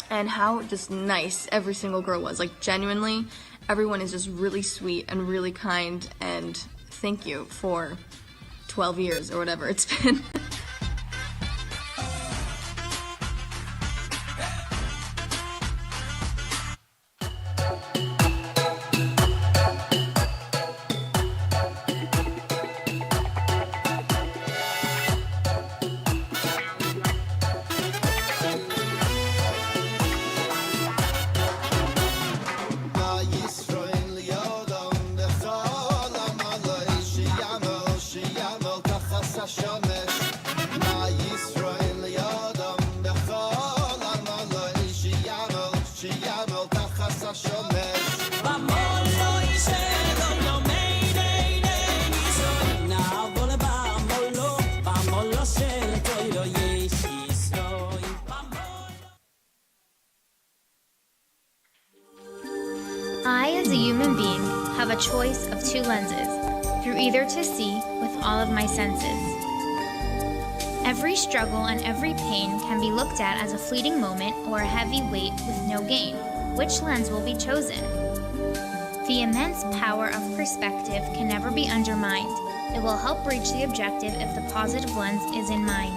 and how just nice every single girl was. Like, genuinely, everyone is just really sweet and really kind, and thank you for 12 years or whatever it's been. Sasha. I, as a human being, have a choice of two lenses, through either to see with all of my senses. Every struggle and every pain can be looked at as a fleeting moment or a heavy weight with no gain. Which lens will be chosen? The immense power of perspective can never be undermined. It will help reach the objective if the positive lens is in mind.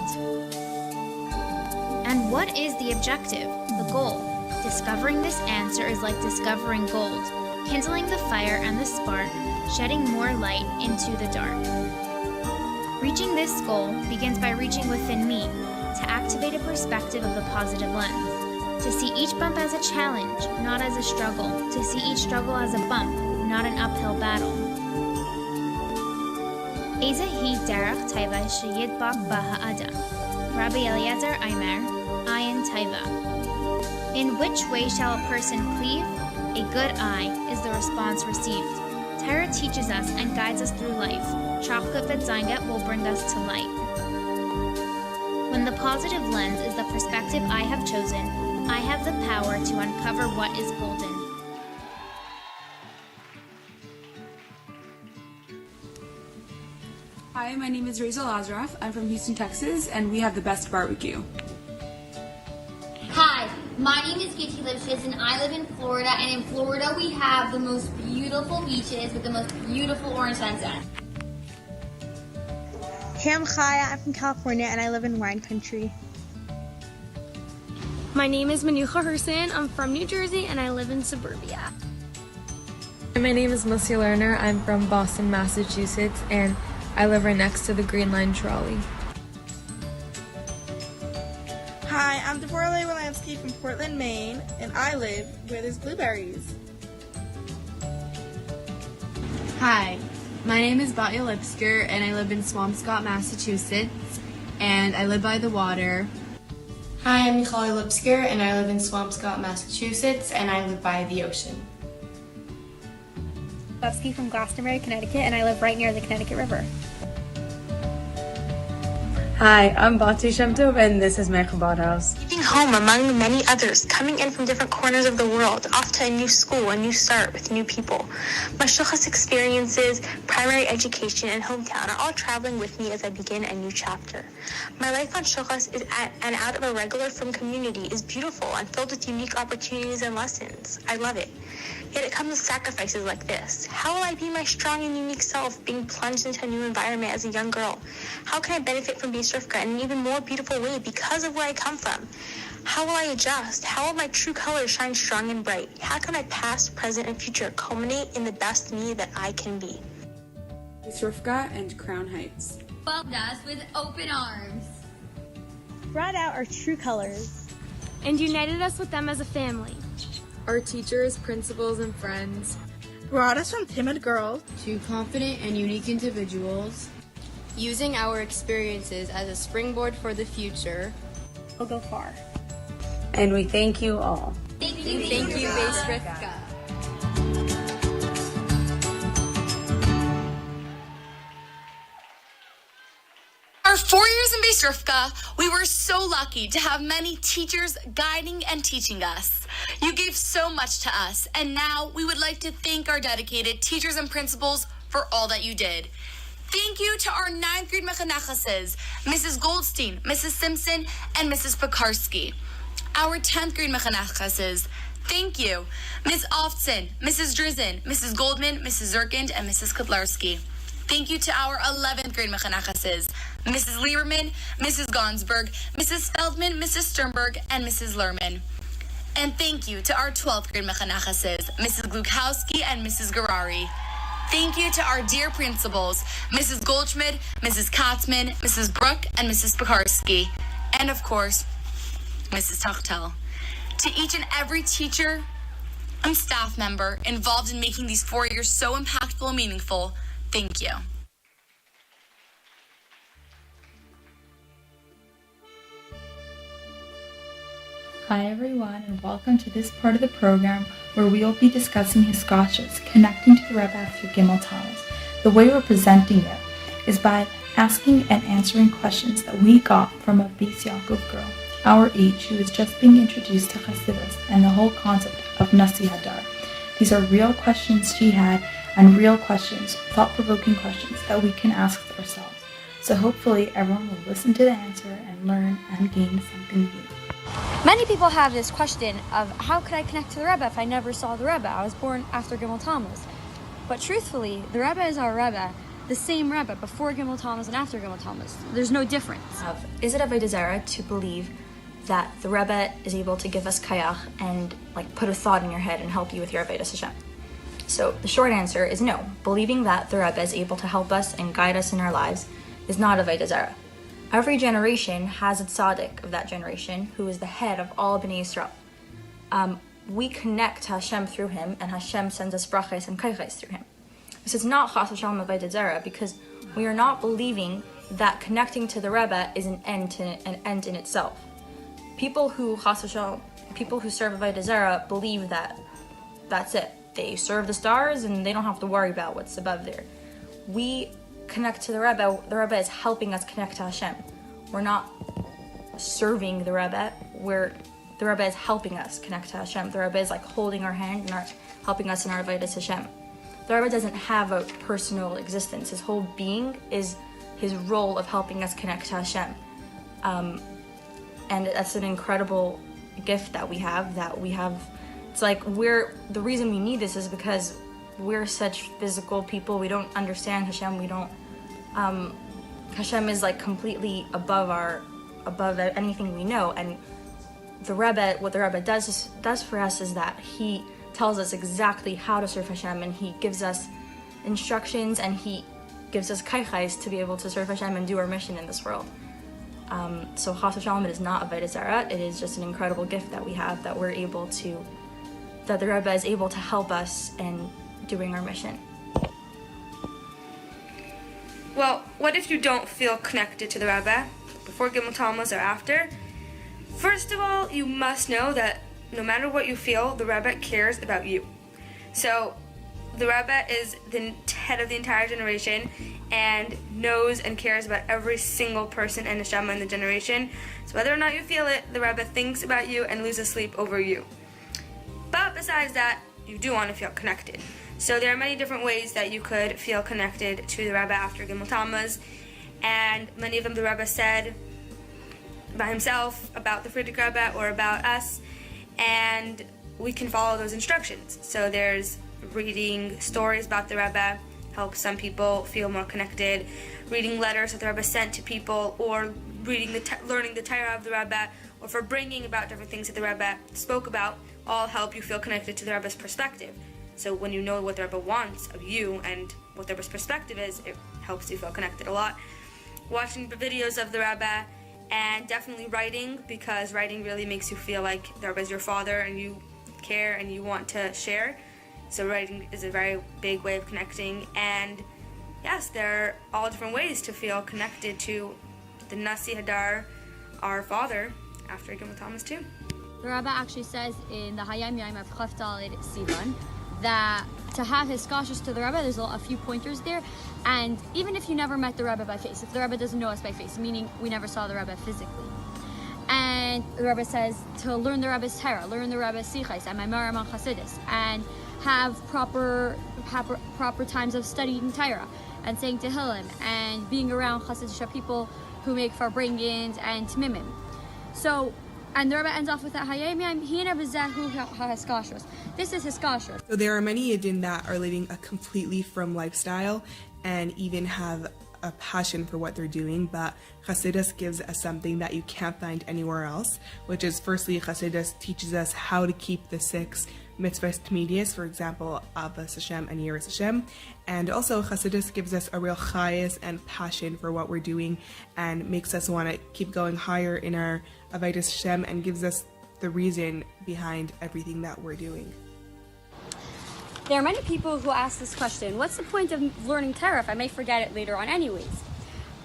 And what is the objective, the goal? Discovering this answer is like discovering gold, kindling the fire and the spark, shedding more light into the dark. Reaching this goal begins by reaching within me to activate a perspective of the positive lens, to see each bump as a challenge, not as a struggle, to see each struggle as a bump, not an uphill battle. Eza hi derech taiva sheyidbak ba ha'adam. Rabbi Eliezer Aimer, Ayin Taiva. In which way shall a person cleave? A good eye is the response received. Torah teaches us and guides us through life. Chachka Vetzainget will bring us to light. When the positive lens is the perspective I have chosen, I have the power to uncover what is golden. Hi, my name is Razel Azraf. I'm from Houston, Texas, and we have the best barbecue. Hi, my name is Gitty Lipschitz and I live in Florida, and in Florida we have the most beautiful beaches with the most beautiful orange sunset. Hey, I'm Chaya. I'm from California and I live in wine country. My name is Manucha Herson. I'm from New Jersey and I live in suburbia. My name is Melissa Lerner. I'm from Boston, Massachusetts, and I live right next to the Green Line trolley. Hi, I'm Deborah Lewilansky from Portland, Maine, and I live where there's blueberries. Hi, my name is Batya Lipsker, and I live in Swampscott, Massachusetts, and I live by the water. Hi, I'm Michal Lipsker, and I live in Swampscott, Massachusetts, and I live by the ocean. Levsky from Glastonbury, Connecticut, and I live right near the Connecticut River. Hi, I'm Bati Shemtov, and this is my Chabad house. Leaving home among many others, coming in from different corners of the world, off to a new school, a new start with new people. My Shulchas experiences, primary education, and hometown are all traveling with me as I begin a new chapter. My life on Shulchas is and out of a regular frum community is beautiful and filled with unique opportunities and lessons. I love it. Yet it comes with sacrifices like this. How will I be my strong and unique self being plunged into a new environment as a young girl? How can I benefit from being Srifka in an even more beautiful way because of where I come from? How will I adjust? How will my true colors shine strong and bright? How can my past, present, and future culminate in the best me that I can be? Srifka and Crown Heights. Welcomed us with open arms. Brought out our true colors. And united us with them as a family. Our teachers, principals, and friends Brought us from timid girls to confident and unique individuals. Using our experiences as a springboard for the future. We'll go far. And we thank you all. Thank you, Beis Rivka. Our 4 years in Beis Rivka, we were so lucky to have many teachers guiding and teaching us. You gave so much to us, and now we would like to thank our dedicated teachers and principals for all that you did. Thank you to our 9th grade mechanechesses, Mrs. Goldstein, Mrs. Simpson, and Mrs. Pekarsky. Our 10th grade mechanechesses, thank you, Ms. Often, Mrs. Drizzen, Mrs. Goldman, Mrs. Zirkind, and Mrs. Kotlarski. Thank you to our 11th grade mechanechesses, Mrs. Lieberman, Mrs. Gonsberg, Mrs. Feldman, Mrs. Sternberg, and Mrs. Lerman. And thank you to our 12th grade mechanechesses, Mrs. Glukowski and Mrs. Garari. Thank you to our dear principals, Mrs. Goldschmidt, Mrs. Katzman, Mrs. Brook, and Mrs. Pekarsky. And of course, Mrs. Tachtel. To each and every teacher and staff member involved in making these 4 years so impactful and meaningful, thank you. Hi everyone, and welcome to this part of the program where we will be discussing Hiskashas, connecting to the Rebbe after Gimel Tammuz. The way we're presenting it is by asking and answering questions that we got from a Beis Yaakov girl, our age, who is just being introduced to Hasidus and the whole concept of Nasi Hadar. These are real questions she had, and real questions, thought-provoking questions that we can ask ourselves. So hopefully everyone will listen to the answer and learn and gain something new. Many people have this question of how could I connect to the Rebbe if I never saw the Rebbe? I was born after Gimel Tammuz. But truthfully, the Rebbe is our Rebbe, the same Rebbe before Gimel Tammuz and after Gimel Tammuz. There's no difference. Is it avodah zarah to believe that the Rebbe is able to give us kayach and put a thought in your head and help you with your avodas Hashem? So the short answer is no. Believing that the Rebbe is able to help us and guide us in our lives is not avodah zarah. Every generation has a tzaddik of that generation who is the head of all Bnei Yisrael. We connect to Hashem through him, and Hashem sends us brachos and kaychos through him. This is not chas v'shalom avodah zarah, because we are not believing that connecting to the Rebbe is an end in itself. People who serve avodah zarah believe that that's it. They serve the stars and they don't have to worry about what's above there. We connect to the Rebbe. The Rebbe is helping us connect to Hashem. We're not serving the Rebbe. The Rebbe is helping us connect to Hashem. The Rebbe is holding our hand and helping us in our avodas Hashem. The Rebbe doesn't have a personal existence. His whole being is his role of helping us connect to Hashem. And that's an incredible gift that we have. It's the reason we need this is because we're such physical people. We don't understand Hashem. Hashem is completely above anything we know. And what the Rebbe does for us is that he tells us exactly how to serve Hashem, and he gives us instructions, and he gives us kaychos to be able to serve Hashem and do our mission in this world. So chas v'shalom, it is not avodah zarah. It is just an incredible gift that we have, that the Rebbe is able to help us in doing our mission. Well, what if you don't feel connected to the Rebbe before Gimel Tammuz or after? First of all, you must know that no matter what you feel, the Rebbe cares about you. So the Rebbe is the head of the entire generation and knows and cares about every single person and neshama in the generation. So whether or not you feel it, the Rebbe thinks about you and loses sleep over you. But besides that, you do want to feel connected. So there are many different ways that you could feel connected to the Rebbe after Gimel Tammuz, and many of them the Rebbe said by himself, about the Friedrich Rebbe, or about us, and we can follow those instructions. So there's reading stories about the Rebbe, helps some people feel more connected, reading letters that the Rebbe sent to people, or learning the Torah of the Rebbe, or for bringing about different things that the Rebbe spoke about, all help you feel connected to the Rebbe's perspective. So when you know what the Rebbe wants of you and what the Rebbe's perspective is, it helps you feel connected a lot. Watching the videos of the Rebbe, and definitely writing, because writing really makes you feel like the Rebbe is your father and you care and you want to share. So writing is a very big way of connecting, and yes, there are all different ways to feel connected to the Nasi Hadar, our father, after Gimel Tammuz too. The Rebbe actually says in the Hayam Yaim of Chaf Daled Sivan that to have his skashas to the Rebbe, there's a few pointers there. And even if you never met the Rebbe by face, if the Rebbe doesn't know us by face, meaning we never saw the Rebbe physically. And the Rebbe says to learn the Rebbe's Torah, learn the Rebbe's Sichos and Maimarim on Chassidus, and have proper times of studying Torah and saying Tehillim and being around Chassidish people who make farbringins and tmimim. So, and the Rebbe ends off with that Hayem Yam Hina B'Zahu HaHaskashos. This is Haskashos. So there are many Yidden that are living a completely frum lifestyle and even have a passion for what they're doing, but Chassidus gives us something that you can't find anywhere else, which is, firstly, Chassidus teaches us how to keep the 6 mitzvahs tmidiyos, for example, Avos Hashem and Yiras Hashem, and also Chassidus gives us a real chayas and passion for what we're doing and makes us want to keep going higher in our avodas Hashem and gives us the reason behind everything that we're doing. There are many people who ask this question, what's the point of learning Torah if I may forget it later on anyways?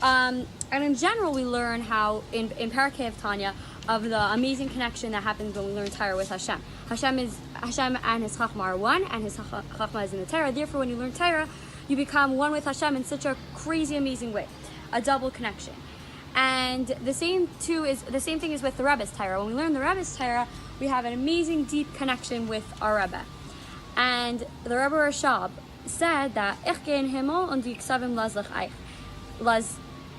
And in general, we learn how, in Parakeh of Tanya, of the amazing connection that happens when we learn Torah with Hashem. Hashem Hashem and His Chachma are one, and His Chachma is in the Torah. Therefore, when you learn Torah, you become one with Hashem in such a crazy, amazing way, a double connection. And the same thing is with the Rebbe's Torah. When we learn the Rebbe's Torah, we have an amazing, deep connection with our Rebbe. And the Rebbe Rashab said that Ich gehe in Himmel und die Ksavim las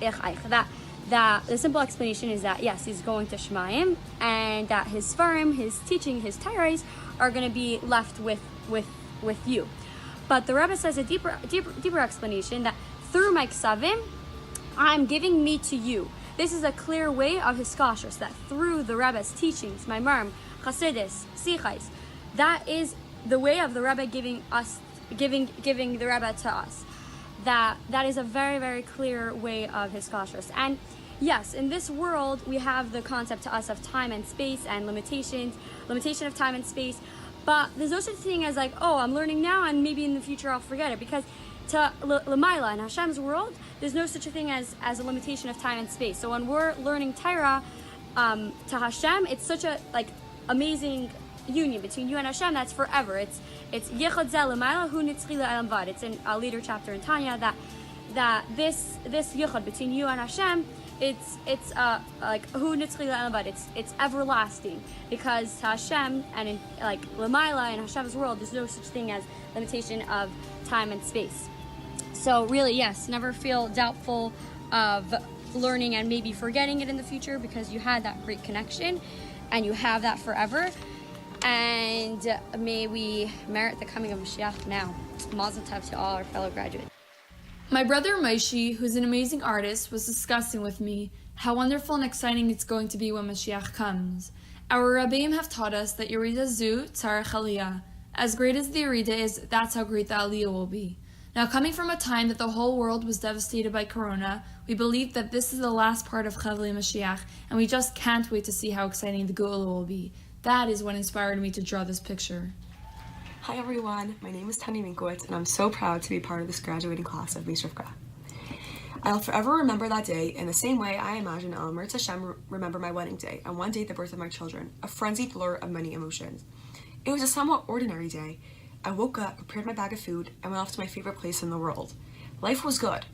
ich eich. That the simple explanation is that yes, he's going to Shemayim, and that his Sfarim, his teaching, his Torahs are going to be left with you. But the Rebbe says a deeper explanation that through my Ksavim, I'm giving me to you. This is a clear way of hiskashus, that through the Rebbe's teachings, Maimarim, Chasidis, Sichais, that is the way of the Rebbe giving the Rebbe to us. That is a very, very clear way of hiskashus. And yes, in this world, we have the concept to us of time and space and limitation of time and space. But there's no such thing as like, oh, I'm learning now and maybe in the future I'll forget it. Because to Lamaila, in Hashem's world, there's no such a thing as a limitation of time and space. So when we're learning Torah to Hashem, it's such a amazing union between you and Hashem that's forever. It's Yechad Zeh Lamaila Hu Nitzchi Le'elam Vad. It's in a later chapter in Tanya that this Yechad between you and Hashem, it's Hu Nitzchi Le'elam Vad. It's everlasting, because to Hashem and in Lamaila in Hashem's world, there's no such thing as limitation of time and space. So really, yes, never feel doubtful of learning and maybe forgetting it in the future, because you had that great connection and you have that forever. And may we merit the coming of Mashiach now. Mazel tov to all our fellow graduates. My brother Maishi, who's an amazing artist, was discussing with me how wonderful and exciting it's going to be when Mashiach comes. Our Rebbeim have taught us that Yerida Zu Tzarech Aliyah. As great as the Yerida is, that's how great the Aliyah will be. Now, coming from a time that the whole world was devastated by Corona, we believe that this is the last part of Chavli Mashiach, and we just can't wait to see how exciting the Geula will be. That is what inspired me to draw this picture. Hi everyone, my name is Tanya Minkowitz, and I'm so proud to be part of this graduating class of Beis Rivka. I'll forever remember that day in the same way I imagine I'll Mirz Hashem remember my wedding day, and one day the birth of my children, a frenzied blur of many emotions. It was a somewhat ordinary day. I woke up, prepared my bag of food, and went off to my favorite place in the world. Life was good.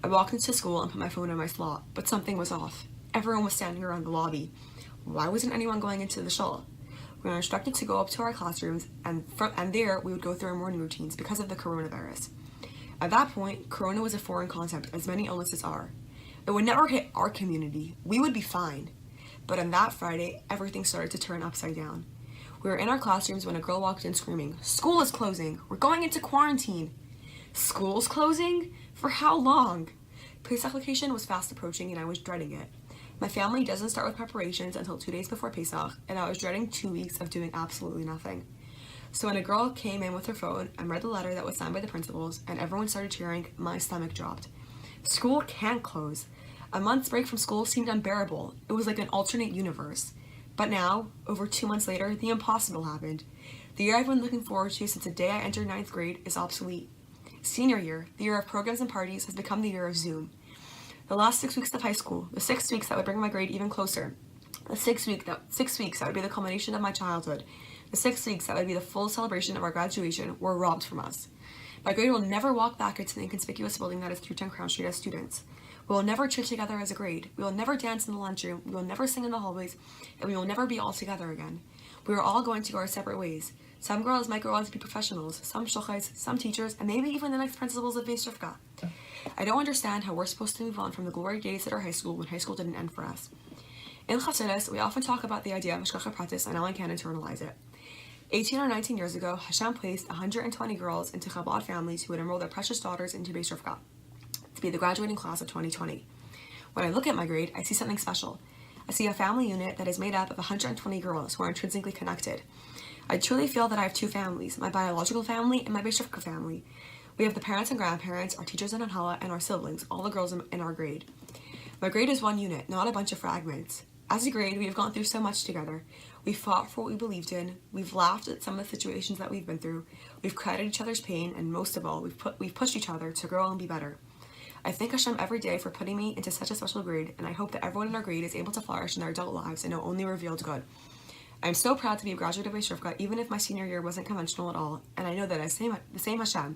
I walked into school and put my phone in my slot, but something was off. Everyone was standing around the lobby. Why wasn't anyone going into the shul? We were instructed to go up to our classrooms, and there we would go through our morning routines because of the coronavirus. At that point, corona was a foreign concept, as many illnesses are. It would never hit our community. We would be fine. But on that Friday, everything started to turn upside down. We were in our classrooms when a girl walked in screaming, "School is closing! We're going into quarantine!" School's closing? For how long? Pesach vacation was fast approaching and I was dreading it. My family doesn't start with preparations until 2 days before Pesach, and I was dreading 2 weeks of doing absolutely nothing. So when a girl came in with her phone and read the letter that was signed by the principals and everyone started cheering, my stomach dropped. School can't close. A month's break from school seemed unbearable. It was like an alternate universe. But now, over 2 months later, the impossible happened. The year I've been looking forward to since the day I entered 9th grade is obsolete. Senior year, the year of programs and parties, has become the year of Zoom. The last 6 weeks of high school, the 6 weeks that would bring my grade even closer, the 6 weeks that would be the culmination of my childhood, the 6 weeks that would be the full celebration of our graduation, were robbed from us. My grade will never walk back into the inconspicuous building that is 310 Crown Street as students. We will never cheer together as a grade. We will never dance in the lunchroom. We will never sing in the hallways. And we will never be all together again. We are all going to go our separate ways. Some girls might go on to be professionals, some shulchais, some teachers, and maybe even the next principals of Beis Rivka. I don't understand how we're supposed to move on from the glory days at our high school when high school didn't end for us. In Chassidus, we often talk about the idea of Mishkacha Pratis and how I can internalize it. 18 or 19 years ago, Hashem placed 120 girls into Chabad families who would enroll their precious daughters into Beis Rivka to be the graduating class of 2020. When I look at my grade, I see something special. I see a family unit that is made up of 120 girls who are intrinsically connected. I truly feel that I have two families, my biological family and my Beis Rivka family. We have the parents and grandparents, our teachers in Anhala, and our siblings, all the girls in our grade. My grade is one unit, not a bunch of fragments. As a grade, we have gone through so much together. We've fought for what we believed in, we've laughed at some of the situations that we've been through, we've cried at each other's pain, and most of all, we've pushed each other to grow and be better. I thank Hashem every day for putting me into such a special grade, and I hope that everyone in our grade is able to flourish in their adult lives and know only revealed good. I'm so proud to be a graduate of B'Shrifka, even if my senior year wasn't conventional at all, and I know that the same Hashem,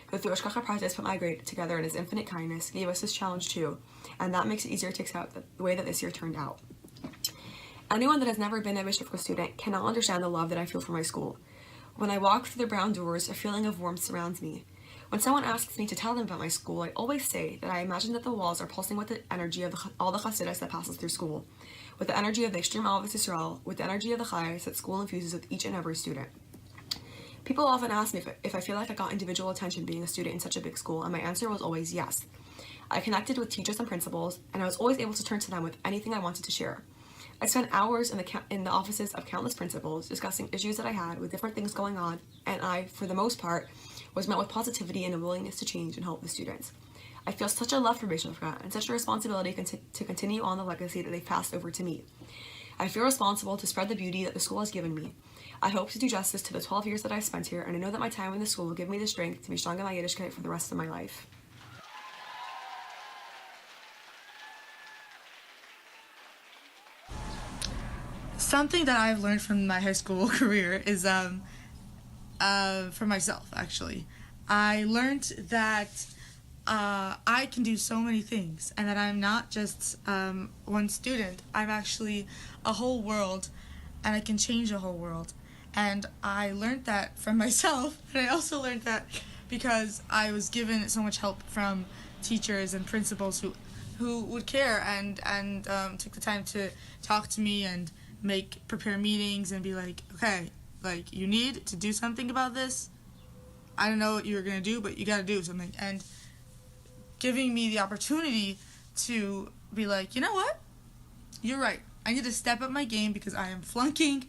who through Ashkacha practice put my grade together in his infinite kindness, gave us this challenge too, and that makes it easier to accept the way that this year turned out. Anyone that has never been a B'Shrifka student cannot understand the love that I feel for my school. When I walk through the brown doors, a feeling of warmth surrounds me. When someone asks me to tell them about my school, I always say that I imagine that the walls are pulsing with the energy of all the Chassidus that passes through school, with the energy of the extreme Ahavas Yisrael, with the energy of the Chayes that school infuses with each and every student. People often ask me if I feel like I got individual attention being a student in such a big school, and my answer was always yes. I connected with teachers and principals, and I was always able to turn to them with anything I wanted to share. I spent hours in the offices of countless principals discussing issues that I had with different things going on, and I, for the most part, was met with positivity and a willingness to change and help the students. I feel such a love for B'Shrifka and such a responsibility to continue on the legacy that they've passed over to me. I feel responsible to spread the beauty that the school has given me. I hope to do justice to the 12 years that I spent here, and I know that my time in the school will give me the strength to be strong in my Yiddishkeit for the rest of my life. Something that I've learned from my high school career is for myself, actually. I learned that I can do so many things, and that I'm not just one student. I'm actually a whole world, and I can change a whole world. And I learned that from myself, and I also learned that because I was given so much help from teachers and principals who would care and took the time to talk to me and prepare meetings and be like, okay, like, you need to do something about this. I don't know what you're going to do, but you got to do something. And giving me the opportunity to be like, you know what? You're right. I need to step up my game because I am flunking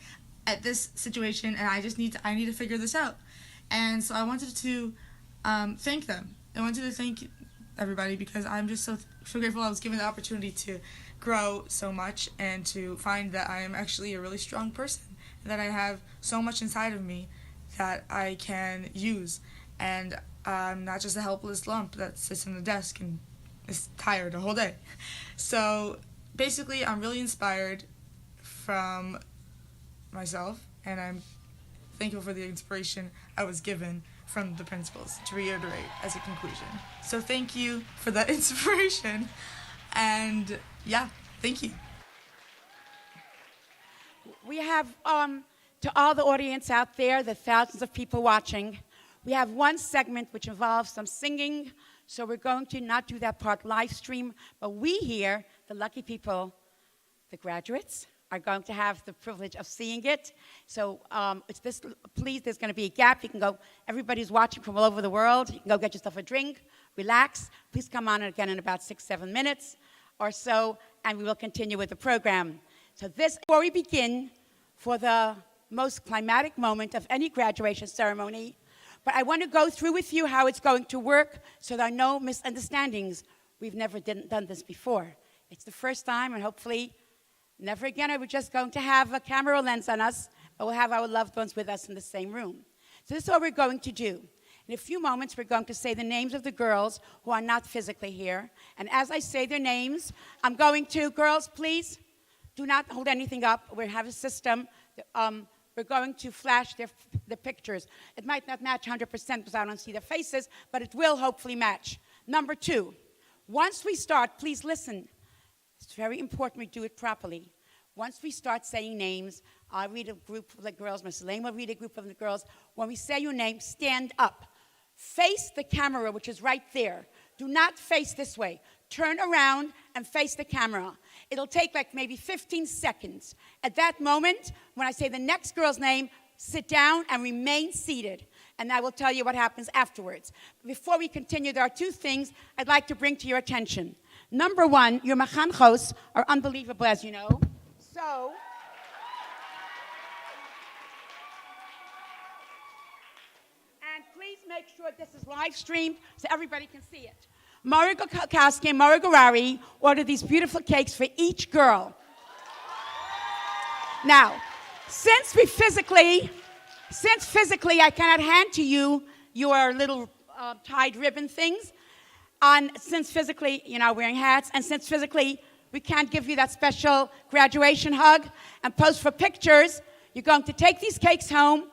at this situation, and I need to figure this out. And so I wanted to thank them. I wanted to thank everybody because I'm just so grateful I was given the opportunity to grow so much and to find that I am actually a really strong person, and that I have so much inside of me that I can use, and I'm not just a helpless lump that sits in the desk and is tired the whole day. So basically, I'm really inspired from myself, and I'm thankful for the inspiration I was given from the principals, to reiterate as a conclusion. So thank you for that inspiration, and yeah, thank you. We have, to all the audience out there, the thousands of people watching, we have one segment which involves some singing, so we're going to not do that part live stream, but we here, the lucky people, the graduates, are going to have the privilege of seeing it. So please, there's going to be a gap. You can go, everybody's watching from all over the world. You can go get yourself a drink, relax. Please come on again in about 6-7 minutes or so, and we will continue with the program. So before we begin, for the most climatic moment of any graduation ceremony, but I want to go through with you how it's going to work so there are no misunderstandings. We've never done this before. It's the first time, and hopefully never again are we just going to have a camera lens on us, but we'll have our loved ones with us in the same room. So this is what we're going to do. In a few moments, we're going to say the names of the girls who are not physically here. And as I say their names, I'm going to, girls, please, do not hold anything up. We have a system. We're going to flash the pictures. It might not match 100% because I don't see their faces, but it will hopefully match. Number 2, once we start, please listen. It's very important we do it properly. Once we start saying names, I'll read a group of the girls, Ms. Elaine will read a group of the girls. When we say your name, stand up. Face the camera, which is right there. Do not face this way. Turn around and face the camera. It'll take like maybe 15 seconds. At that moment, when I say the next girl's name, sit down and remain seated. And I will tell you what happens afterwards. Before we continue, there are 2 things I'd like to bring to your attention. Number 1, your machanchos are unbelievable, as you know. So, and please make sure this is live streamed so everybody can see it. Mara Gokowski and Mara Garari ordered these beautiful cakes for each girl. Now, since physically I cannot hand to you your little tied ribbon things, and since physically you're not wearing hats, and since physically we can't give you that special graduation hug and pose for pictures, You're going to take these cakes home.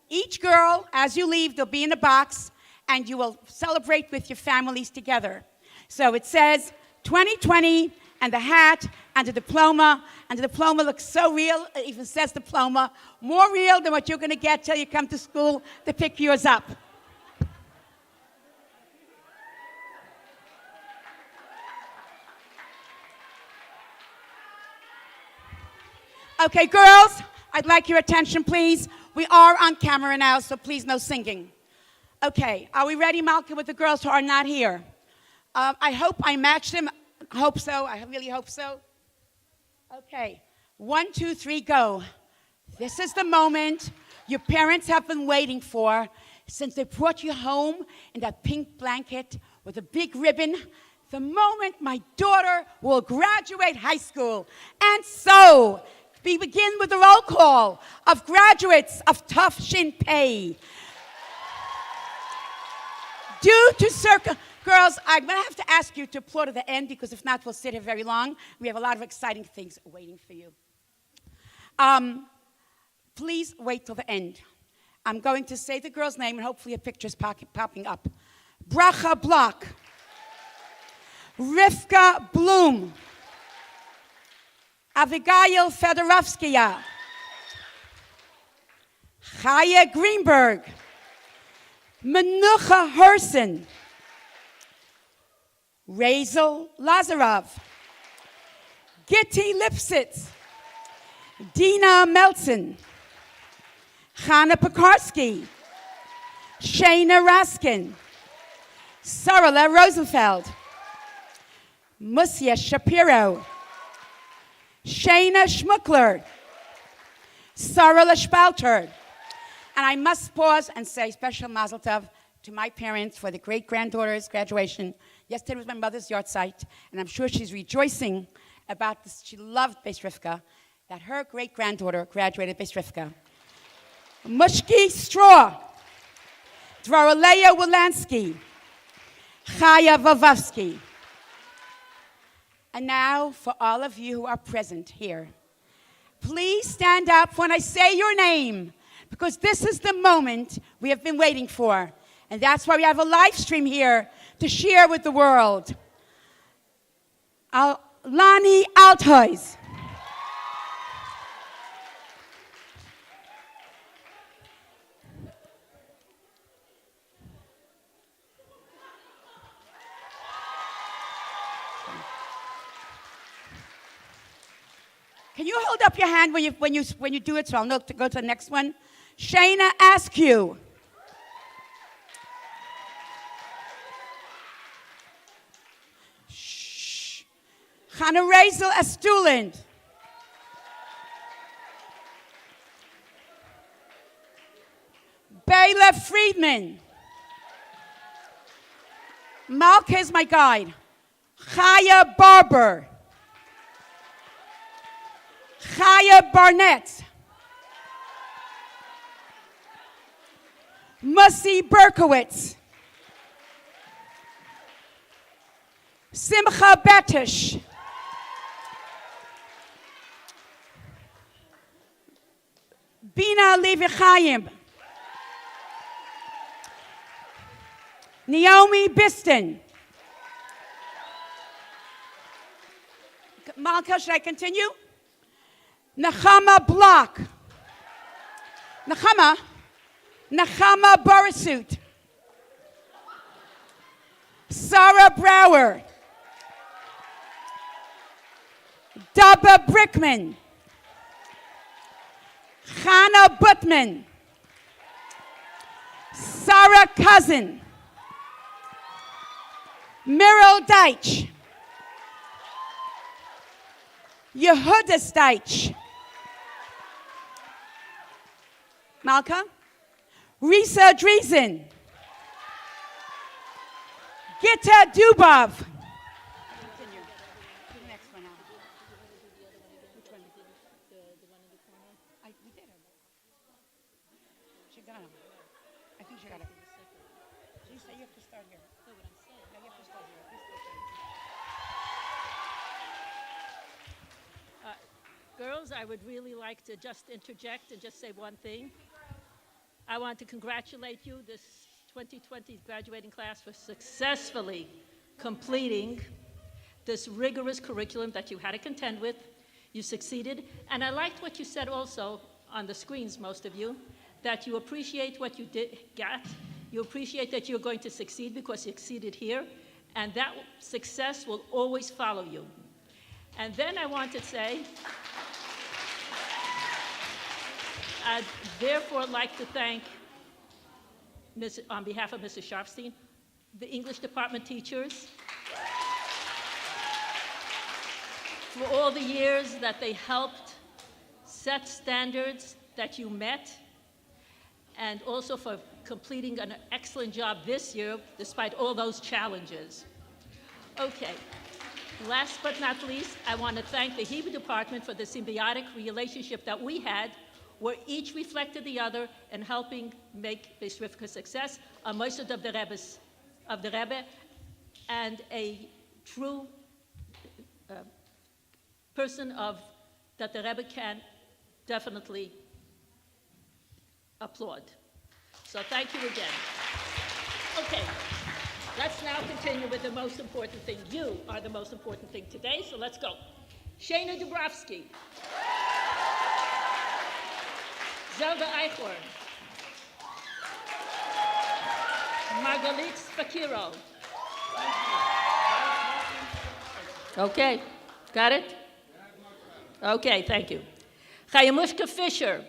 Each girl, as you leave, they'll be in a box, and you will celebrate with your families together. So it says 2020, and the hat, and the diploma, and the diploma looks so real, it even says diploma, more real than what you're going to get till you come to school to pick yours up. Okay, girls, I'd like your attention, please. We are on camera now, so please no singing. Okay, are we ready, Malka, with the girls who are not here? I hope I matched them. I hope so. I really hope so. Okay, 1, 2, 3, go. This is the moment your parents have been waiting for since they brought you home in that pink blanket with a big ribbon. The moment my daughter will graduate high school. And so, we begin with the roll call of graduates of Tuf Shin Pei. Due to girls, I'm going to have to ask you to applaud to the end, because if not, we'll sit here very long. We have a lot of exciting things waiting for you. Please wait till the end. I'm going to say the girl's name, and hopefully a picture's popping up. Bracha Block. Rivka Bloom. Abigail Fedorovskaya. Chaya Greenberg. Menucha Herson. Razel Lazarov. Gitti Lipsitz. Dina Melton. Chana Pekarsky. Shayna Raskin. Sarala Rosenfeld. Musya Shapiro. Shayna Schmuckler. Sarala Spalter. And I must pause and say special mazel tov to my parents for the great-granddaughter's graduation. Yesterday was my mother's yahrzeit, and I'm sure she's rejoicing about this. She loved Beis Rivka, that her great-granddaughter graduated Beis Rivka. Mushki Straw. Dvaraleya Wilansky. Chaya Vavavsky. And now, for all of you who are present here, please stand up when I say your name, because this is the moment we have been waiting for. And that's why we have a live stream here to share with the world. Lani Althuis. Can you hold up your hand when you do it, so I'll know to go to the next one? Shayna Askew. Shh. Chana Razel Astuland. Bela Friedman. Malka is my guide. Chaya Barber. Chaya Barnett. Mussy Berkowitz. Simcha Betish. Bina Levi Chaim. Naomi Biston. Malka, should I continue? Nechama Block. Nechama Borisut. Sarah Brower. Dubba Brickman. Chana Butman. Sarah Cousin. Meryl Deitch. Yehuda Deitch. Malka. Risa Driesen. Gita Dubov. Continue. To the next one now. Which one? The one in the corner? We did it. She got him. I think she got it. You say you have to start here. No, what I'm saying. No, you have to start here. Girls, I would really like to just interject and just say one thing. I want to congratulate you, this 2020 graduating class, for successfully completing this rigorous curriculum that you had to contend with. You succeeded. And I liked what you said also on the screens, most of you, that you appreciate what you got. You appreciate that you're going to succeed because you succeeded here. And that success will always follow you. And then I want to say, I'd therefore like to thank, on behalf of Mrs. Sharfstein, the English department teachers for all the years that they helped set standards that you met, and also for completing an excellent job this year despite all those challenges. Okay, last but not least, I want to thank the Hebrew department for the symbiotic relationship that we had, where each reflected the other in helping make Beis Rivka a success, a moished of the Rebbe, and a true person that the Rebbe can definitely applaud. So thank you again. Okay, let's now continue with the most important thing. You are the most important thing today, so let's go. Shana Dubrovsky. Zelda Eichhorn. Margalit Spakiro. Okay, got it? Okay, thank you. Chayamushka Fisher.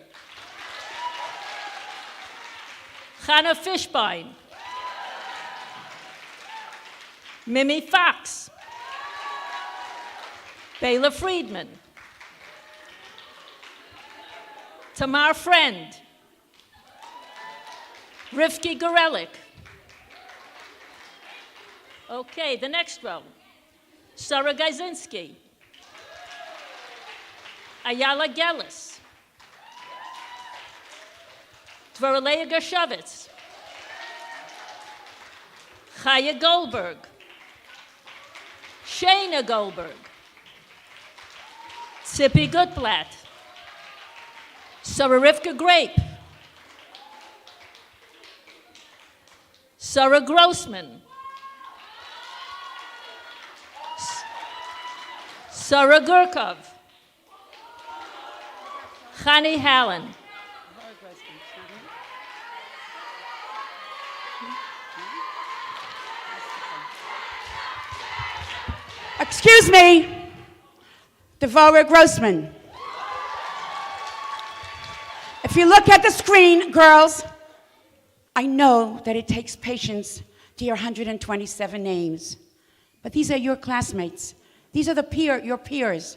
Chana Fishbein. Mimi Fox. Bela Friedman. Tamar Friend. Rivki Gorelik. Okay, the next row. Sarah Gajzinski. Ayala Gellis. Dvoraleya Gershovitz. Chaya Goldberg. Shayna Goldberg. Tzippi Gutblatt. Sarah Rivka Grape. Sarah Grossman. Sarah Gurkov. Chani Hallen. Excuse me, Devorah Grossman. If you look at the screen, girls, I know that it takes patience to hear 127 names, but these are your classmates. These are your peers.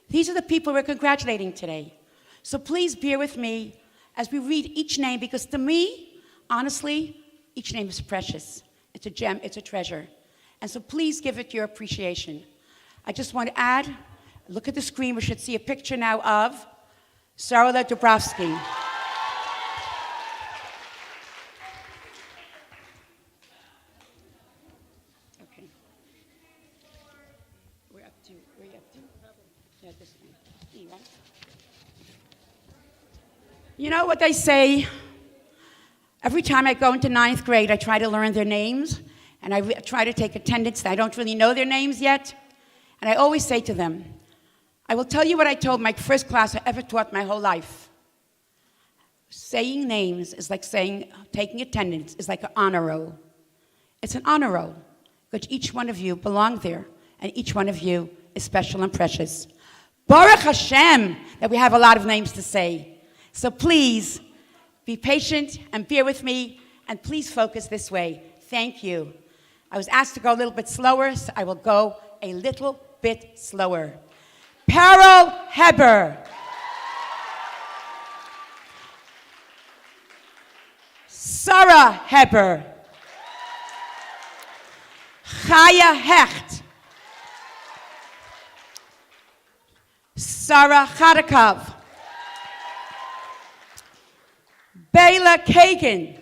These are the people we're congratulating today. So please bear with me as we read each name, because to me, honestly, each name is precious. It's a gem, it's a treasure. And so please give it your appreciation. I just want to add, look at the screen, we should see a picture now of Sarah Dubrovsky. Okay. Where are you up to? Yeah, this one. E, right? You know what they say? Every time I go into 9th grade, I try to learn their names, and I try to take attendance. I don't really know their names yet. And I always say to them, I will tell you what I told my first class I ever taught my whole life. Saying names is like taking attendance is like an honor roll. It's an honor roll, because each one of you belong there, and each one of you is special and precious. Baruch Hashem that we have a lot of names to say. So please, be patient and bear with me, and please focus this way. Thank you. I was asked to go a little bit slower, so I will go a little bit slower. Peril Heber. Sarah Heber. Chaya Hecht. Sarah Chadakov. Bela Kagan.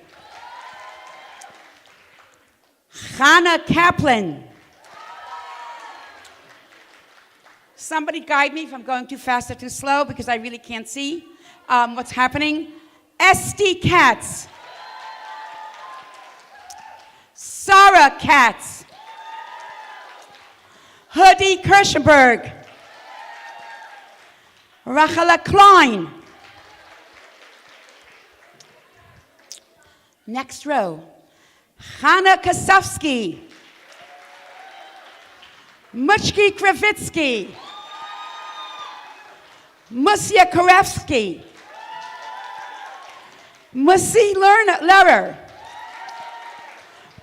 Chana Kaplan. Somebody guide me if I'm going too fast or too slow because I really can't see what's happening. SD Katz. Sarah Katz. Hoodie Kirschenberg. Rachela Klein. Next row. Chana Kasovsky. Muchki Kravitsky. Musia Karevsky. Musi Lerner.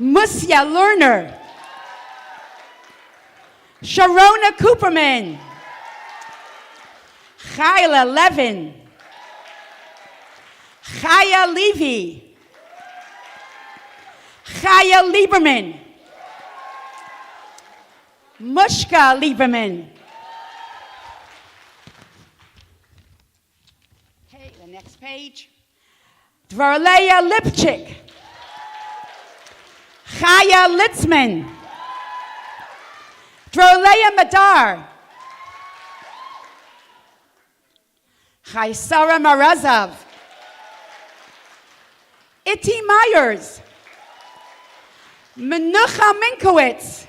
Musia Lerner. Sharona Cooperman. Chayla Levin. Chaya Levy. Chaya Lieberman. Mushka Lieberman. Okay, the next page. Dvarleya Lipchik. Chaya Litzman. Droleya Madar. Chaisara Marazov. Iti Myers. Menucha Minkowitz.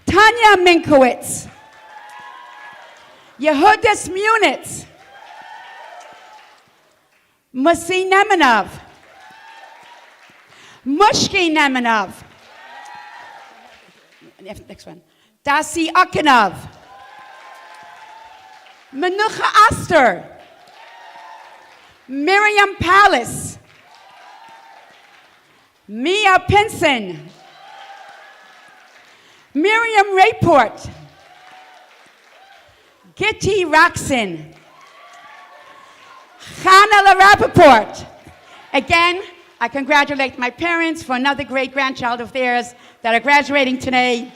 Tanya Minkowitz. Yehudis Munitz. Musi Nemanov. Mushki Nemanov. Next one. Dasi Akinov. Menucha Aster. Miriam Palace. Mia Pinson. Miriam Rayport. Gitti Roxon. Chana Rappaport. Again, I congratulate my parents for another great grandchild of theirs that are graduating today.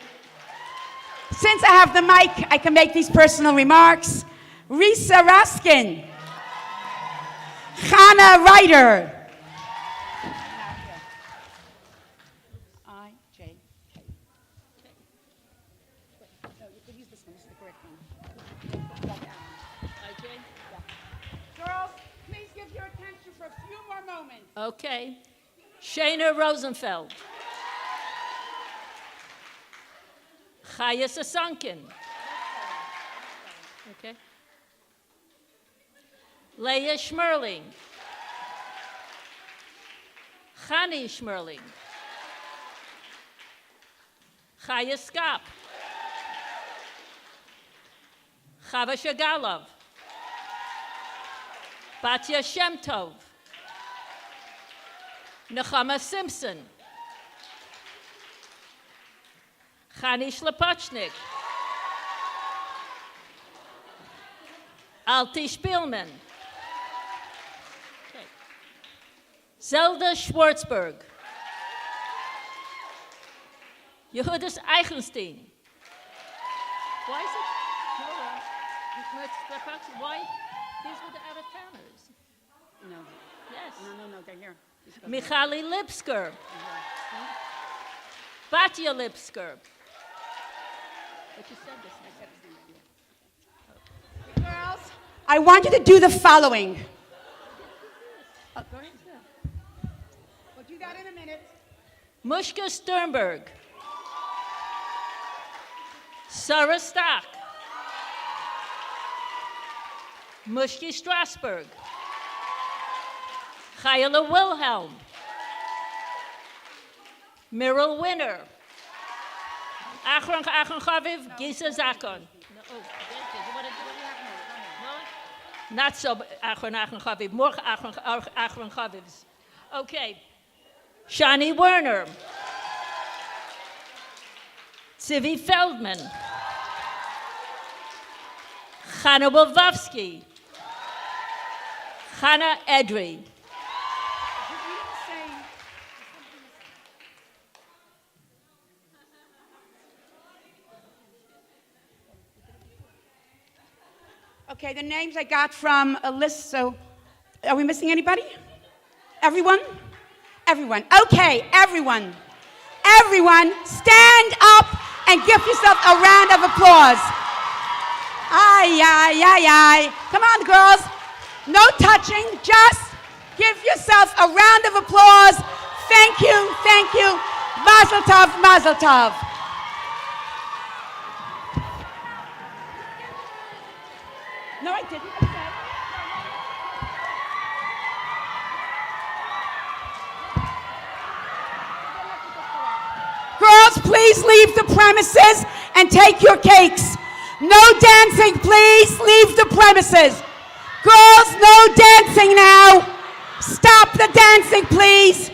Since I have the mic, I can make these personal remarks. Risa Raskin. Chana Ryder. I-J-K. No, you could use this one. This is the correct one. I-J? Girls, please give your attention for a few more moments. Okay. Shana Rosenfeld. Chaya Sasankin. Okay. Leah Schmerling. Chani Schmerling. Chaya Skop. Chava Shagalov. Batya Shemtov. Nechama Simpson. Chani Shlepochnik. Alti Spielman. Okay. Zelda Schwartzberg. Yehudis Eichenstein. Why is it? Why? These were the out-of-towners. No. Yes. No, they're here. Michali Lipsker. Batya Lipsker. But you said this. Girls, I want you to do the following. Go ahead. We'll do that in a minute. Mushka Sternberg. Sarah Stock. Mushki Strasberg. Chayla Wilhelm. Meryl Winner. Achron Chaviv, Gisa Zakon. Not so Achron Chaviv, more Achron Chavivs. Okay. Shani Werner. Tzivi Feldman. Chana Wolvovsky. Chana Edry. Okay, the names I got from a list, so are we missing anybody? Everyone? Everyone. Okay, everyone. Everyone, stand up and give yourself a round of applause. Ay, ay, ay, ay. Come on, girls. No touching. Just give yourself a round of applause. Thank you, thank you. Mazel tov, mazel tov. No, I didn't. Girls, please leave the premises and take your cakes. No dancing, please leave the premises. Girls, no dancing now. Stop the dancing, please.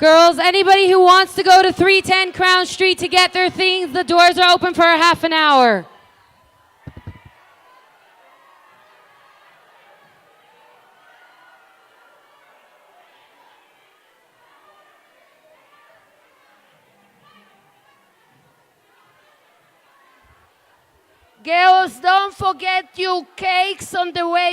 Girls, anybody who wants to go to 310 Crown Street to get their things, the doors are open for a half an hour. Girls, don't forget your cakes on the way